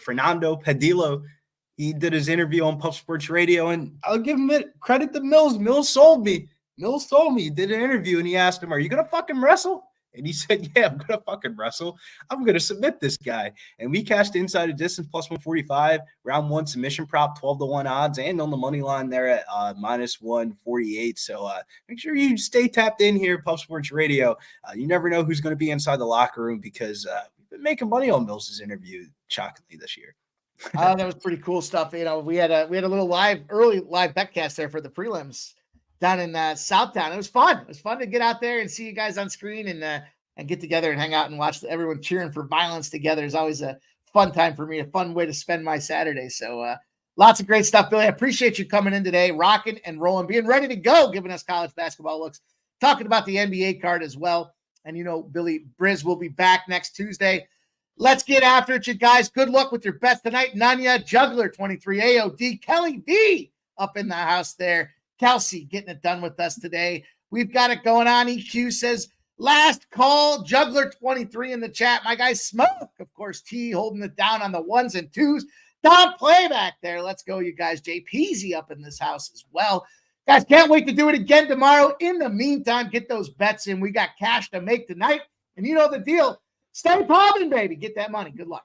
Fernando Padillo. He did his interview on Pup Sports Radio, and I'll give him credit to Mills. Mills sold me. He did an interview, and he asked him, "Are you going to fucking wrestle?" And he said, "Yeah, I'm going to fucking wrestle. I'm going to submit this guy." And we cashed inside a distance plus 145, round one submission prop, 12-1 odds, and on the money line there at minus 148. So make sure you stay tapped in here, Pup Sports Radio. You never know who's going to be inside the locker room because we've been making money on Mills' interview, shockingly, this year. That was pretty cool stuff. You know, we had a little early live betcast there for the prelims down in Southtown. It was fun. It was fun to get out there and see you guys on screen and get together and hang out and watch everyone cheering for violence together. It's always a fun time for me, a fun way to spend my Saturday. So lots of great stuff, Billy. I appreciate you coming in today, rocking and rolling, being ready to go, giving us college basketball looks, talking about the NBA card as well. And, you know, Billy Briz will be back next Tuesday. Let's get after it, you guys. Good luck with your bets tonight. Nanya, Juggler 23, AOD, Kelly V up in the house there. Kelsey getting it done with us today. We've got it going on. EQ says, last call, Juggler 23 in the chat. My guy Smoke, of course, T holding it down on the ones and twos. Don't play back there. Let's go, you guys. JPZ up in this house as well. Guys, can't wait to do it again tomorrow. In the meantime, get those bets in. We got cash to make tonight. And you know the deal. Stay popping, baby. Get that money. Good luck.